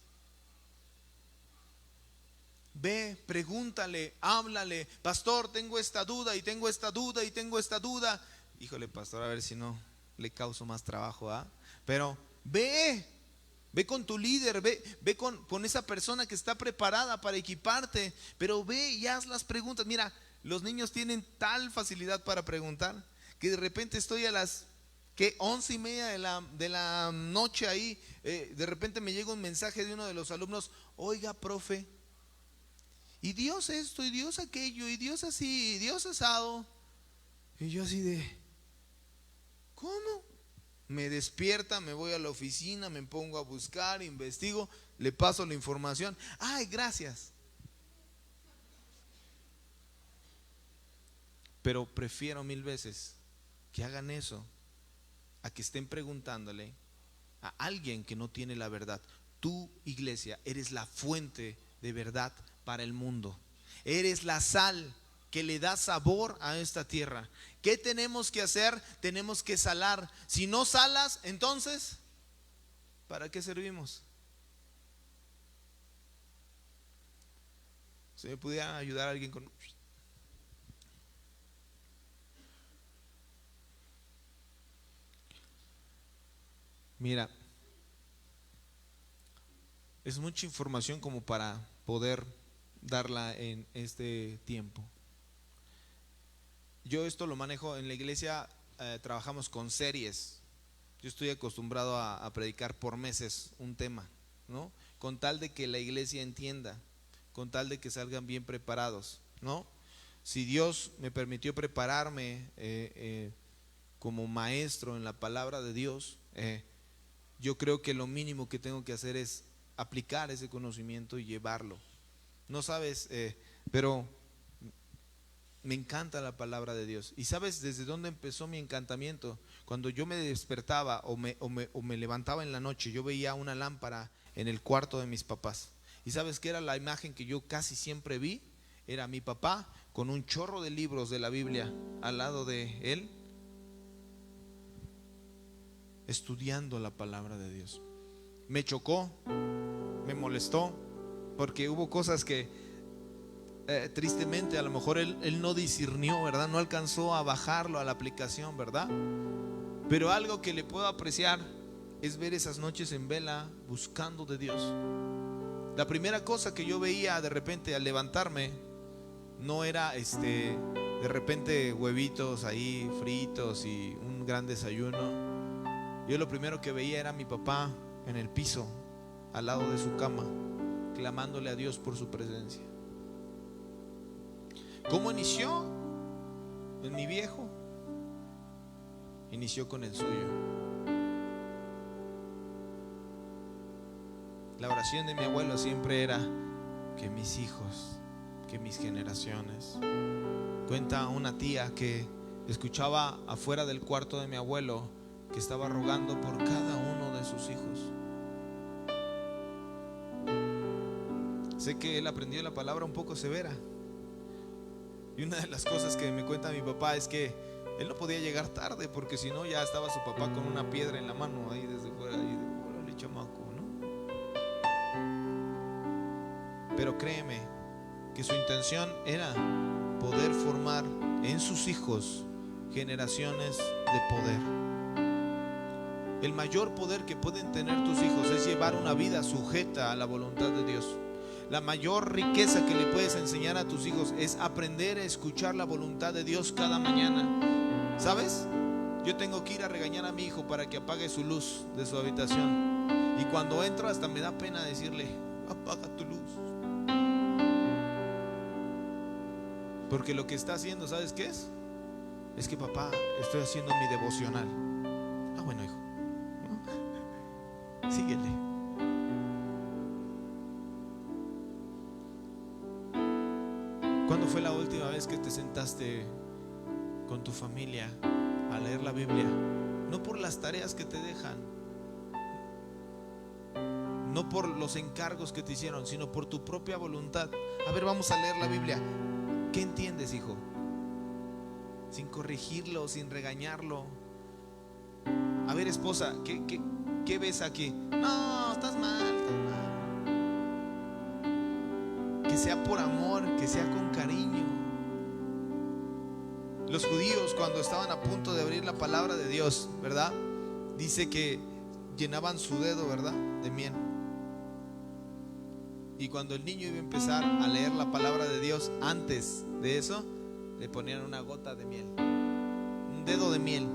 ve, pregúntale, háblale, pastor, tengo esta duda y tengo esta duda y tengo esta duda. Híjole, pastor, a ver si no le causo más trabajo, ¿ah? Pero ve con tu líder, ve con esa persona que está preparada para equiparte, pero ve y haz las preguntas. Mira, los niños tienen tal facilidad para preguntar que de repente estoy a las 11:30 de la noche ahí, de repente me llega un mensaje de uno de los alumnos, oiga, profe, y Dios esto, y Dios aquello, y Dios así, y Dios asado. Y yo así de, ¿cómo? Me despierta, me voy a la oficina, me pongo a buscar, investigo, le paso la información. Ay, gracias. Pero prefiero 1000 veces que hagan eso a que estén preguntándole a alguien que no tiene la verdad. Tú, iglesia, eres la fuente de verdad para el mundo. Eres la sal que le da sabor a esta tierra. ¿Qué tenemos que hacer? Tenemos que salar. Si no salas, entonces, ¿para qué servimos? Si me pudiera ayudar a alguien con... Mira, es mucha información como para poder darla en este tiempo. Yo esto lo manejo en la iglesia, trabajamos con series. Yo estoy acostumbrado a predicar por meses un tema, ¿no? Con tal de que la iglesia entienda, con tal de que salgan bien preparados, ¿no? Si Dios me permitió prepararme como maestro en la palabra de Dios, yo creo que lo mínimo que tengo que hacer es aplicar ese conocimiento y llevarlo. No sabes, pero me encanta la palabra de Dios. ¿Y sabes desde dónde empezó mi encantamiento? Cuando yo me despertaba o me levantaba en la noche, yo veía una lámpara en el cuarto de mis papás. ¿Y sabes qué era la imagen que yo casi siempre vi? Era mi papá con un chorro de libros de la Biblia al lado de él, estudiando la palabra de Dios. Me chocó, me molestó, porque hubo cosas que tristemente a lo mejor él no discernió, ¿verdad? No alcanzó a bajarlo a la aplicación, ¿verdad? Pero algo que le puedo apreciar es ver esas noches en vela buscando de Dios. La primera cosa que yo veía de repente al levantarme no era de repente huevitos ahí fritos y un gran desayuno. Yo lo primero que veía era a mi papá en el piso, al lado de su cama, clamándole a Dios por su presencia. ¿Cómo inició? En mi viejo. Inició con el suyo. La oración de mi abuelo siempre era que mis hijos, que mis generaciones. Cuenta una tía que escuchaba afuera del cuarto de mi abuelo que estaba rogando por cada uno de sus hijos. Sé que él aprendió la palabra un poco severa. Y una de las cosas que me cuenta mi papá es que él no podía llegar tarde, porque si no ya estaba su papá con una piedra en la mano ahí desde fuera, ahí de órale chamaco, ¿no? Pero créeme que su intención era poder formar en sus hijos generaciones de poder. El mayor poder que pueden tener tus hijos es llevar una vida sujeta a la voluntad de Dios. La mayor riqueza que le puedes enseñar a tus hijos es aprender a escuchar la voluntad de Dios cada mañana. ¿Sabes? Yo tengo que ir a regañar a mi hijo para que apague su luz de su habitación. Y cuando entro hasta me da pena decirle, apaga tu luz. Porque lo que está haciendo, ¿sabes qué es? Es que papá, estoy haciendo mi devocional. Ah, bueno, hijo, ¿no? Síguele. ¿Cuándo fue la última vez que te sentaste con tu familia a leer la Biblia? No por las tareas que te dejan, no por los encargos que te hicieron, sino por tu propia voluntad. A ver, vamos a leer la Biblia. ¿Qué entiendes, hijo? Sin corregirlo, sin regañarlo. A ver, esposa, ¿qué ves aquí? No, estás mal, estás mal. Que sea por amor, que sea con cariño. Los judíos, cuando estaban a punto de abrir la palabra de Dios, ¿verdad? Dice que llenaban su dedo, ¿verdad? De miel. Y cuando el niño iba a empezar a leer la palabra de Dios, antes de eso, le ponían una gota de miel, un dedo de miel,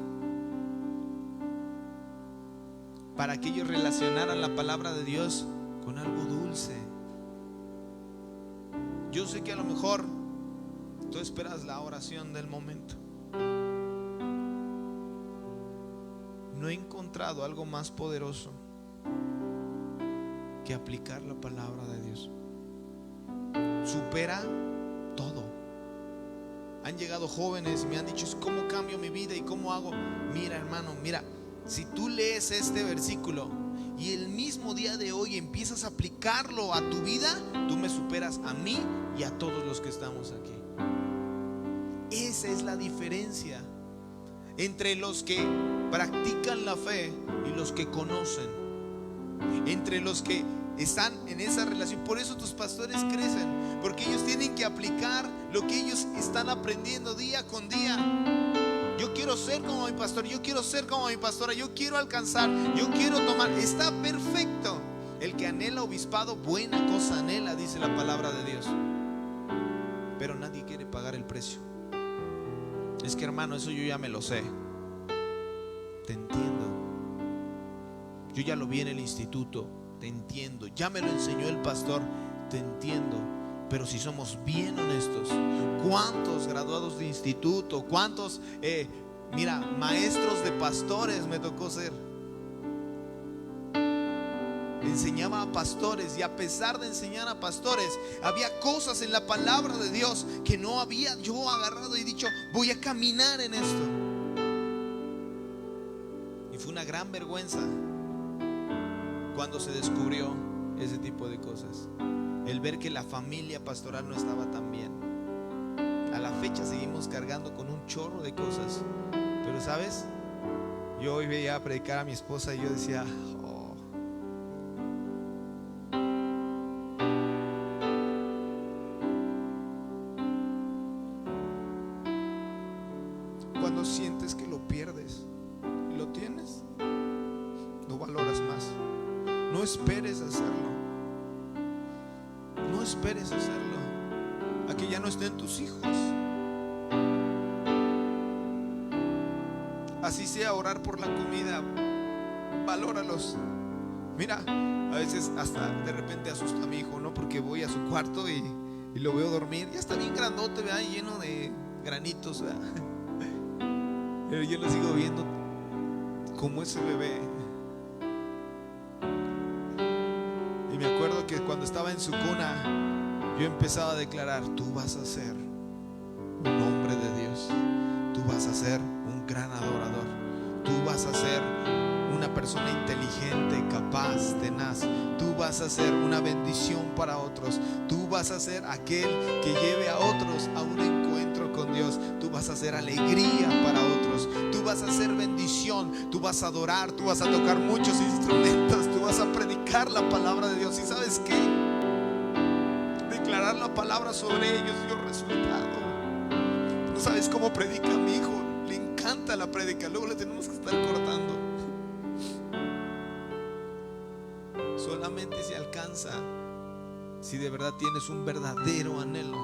para que ellos relacionaran la palabra de Dios con algo dulce. Yo sé que a lo mejor tú esperas la oración del momento. No he encontrado algo más poderoso que aplicar la palabra de Dios. Supera todo. Han llegado jóvenes y me han dicho, ¿cómo cambio mi vida y cómo hago? Mira, hermano, mira, si tú lees este versículo y el mismo día de hoy empiezas a aplicarlo a tu vida, tú me superas a mí y a todos los que estamos aquí. Esa es la diferencia entre los que practican la fe y los que conocen, entre los que están en esa relación. Por eso tus pastores crecen, porque ellos tienen que aplicar lo que ellos están aprendiendo día con día. Yo quiero ser como mi pastor, yo quiero ser como mi pastora, yo quiero alcanzar, yo quiero tomar. Está perfecto. El que anhela obispado, buena cosa anhela, dice la palabra de Dios. Pero nadie quiere pagar el precio. Es que, hermano, eso yo ya me lo sé. Te entiendo. Yo ya lo vi en el instituto. Te entiendo. Ya me lo enseñó el pastor. Te entiendo. Pero si somos bien honestos, ¿cuántos graduados de instituto? ¿Cuántos, maestros de pastores me tocó ser? enseñaba a pastores, y a pesar de enseñar a pastores, había cosas en la palabra de Dios que no había yo agarrado y dicho, voy a caminar en esto. Y fue una gran vergüenza cuando se descubrió ese tipo de cosas, el ver que la familia pastoral no estaba tan bien. A la fecha seguimos cargando con un chorro de cosas, pero ¿sabes? Yo hoy veía a predicar a mi esposa y yo decía, cuando sientes que lo pierdes y lo tienes, no valoras más. No esperes hacerlo. No esperes hacerlo a que ya no estén tus hijos. Así sea orar por la comida, valóralos. Mira, a veces hasta de repente asusta a mi hijo, ¿no? Porque voy a su cuarto y lo veo dormir. Ya está bien grandote, ¿verdad? Lleno de granitos, ¿verdad? Pero yo lo sigo viendo como ese bebé. Y me acuerdo que cuando estaba en su cuna, yo empezaba a declarar, tú vas a ser un hombre de Dios, tú vas a ser un gran adorador, tú vas a ser una persona inteligente, capaz, tenaz, tú vas a ser una bendición para otros, tú vas a ser aquel que lleve a otros a un encuentro con Dios, tú vas a ser alegría para otros, tú vas a ser bendición, tú vas a adorar, tú vas a tocar muchos instrumentos, tú vas a predicar la palabra de Dios. ¿Y sabes qué? Declarar la palabra sobre ellos dio resultado. No sabes cómo predica mi hijo, le encanta la prédica, luego le tenemos que estar cortando. Solamente se alcanza si de verdad tienes un verdadero anhelo,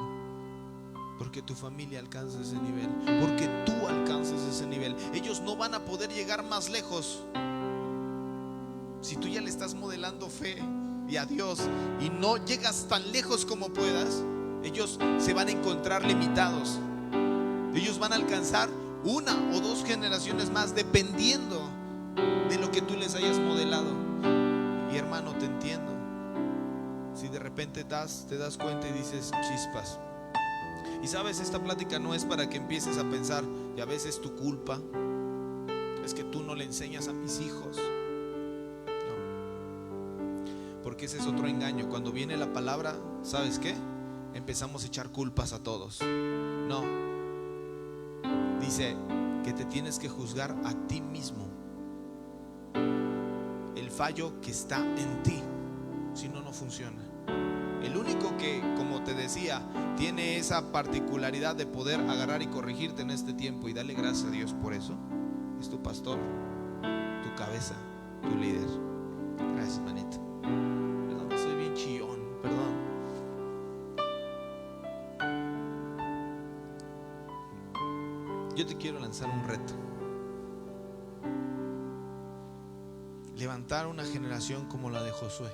porque tu familia alcanza ese nivel, porque tú alcanzas ese nivel. Ellos no van a poder llegar más lejos si tú ya le estás modelando fe y a Dios y no llegas tan lejos como puedas. Ellos se van a encontrar limitados. Ellos van a alcanzar una o dos generaciones más dependiendo de lo que tú les hayas modelado. Y hermano, te entiendo. Si de repente te das cuenta y dices, chispas. Y sabes, esta plática no es para que empieces a pensar, y a veces tu culpa es que tú no le enseñas a mis hijos. No. Porque ese es otro engaño. Cuando viene la palabra, ¿sabes qué? Empezamos a echar culpas a todos. No. Dice que te tienes que juzgar a ti mismo. El fallo que está en ti, si no, no funciona. El único que, como te decía, tiene esa particularidad de poder agarrar y corregirte en este tiempo y darle gracias a Dios por eso, es tu pastor, tu cabeza, tu líder. Gracias, manito. Perdón, soy bien chillón, perdón. Yo te quiero lanzar un reto. Levantar una generación como la de Josué.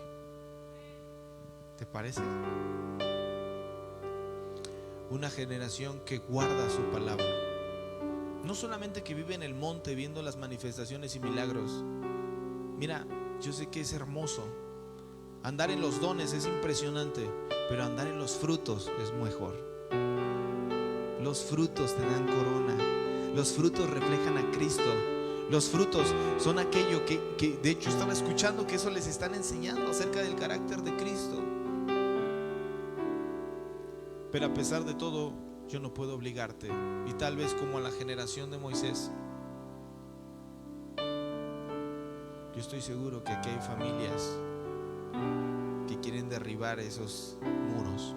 ¿Te parece? Una generación que guarda su palabra. No solamente que vive en el monte viendo las manifestaciones y milagros. Mira, yo sé que es hermoso. Andar en los dones es impresionante, pero andar en los frutos es mejor. Los frutos te dan corona. Los frutos reflejan a Cristo. Los frutos son aquello que de hecho estaba escuchando que eso les están enseñando acerca del carácter de Cristo. Pero a pesar de todo, yo no puedo obligarte. Y tal vez como a la generación de Moisés, yo estoy seguro que aquí hay familias que quieren derribar esos muros.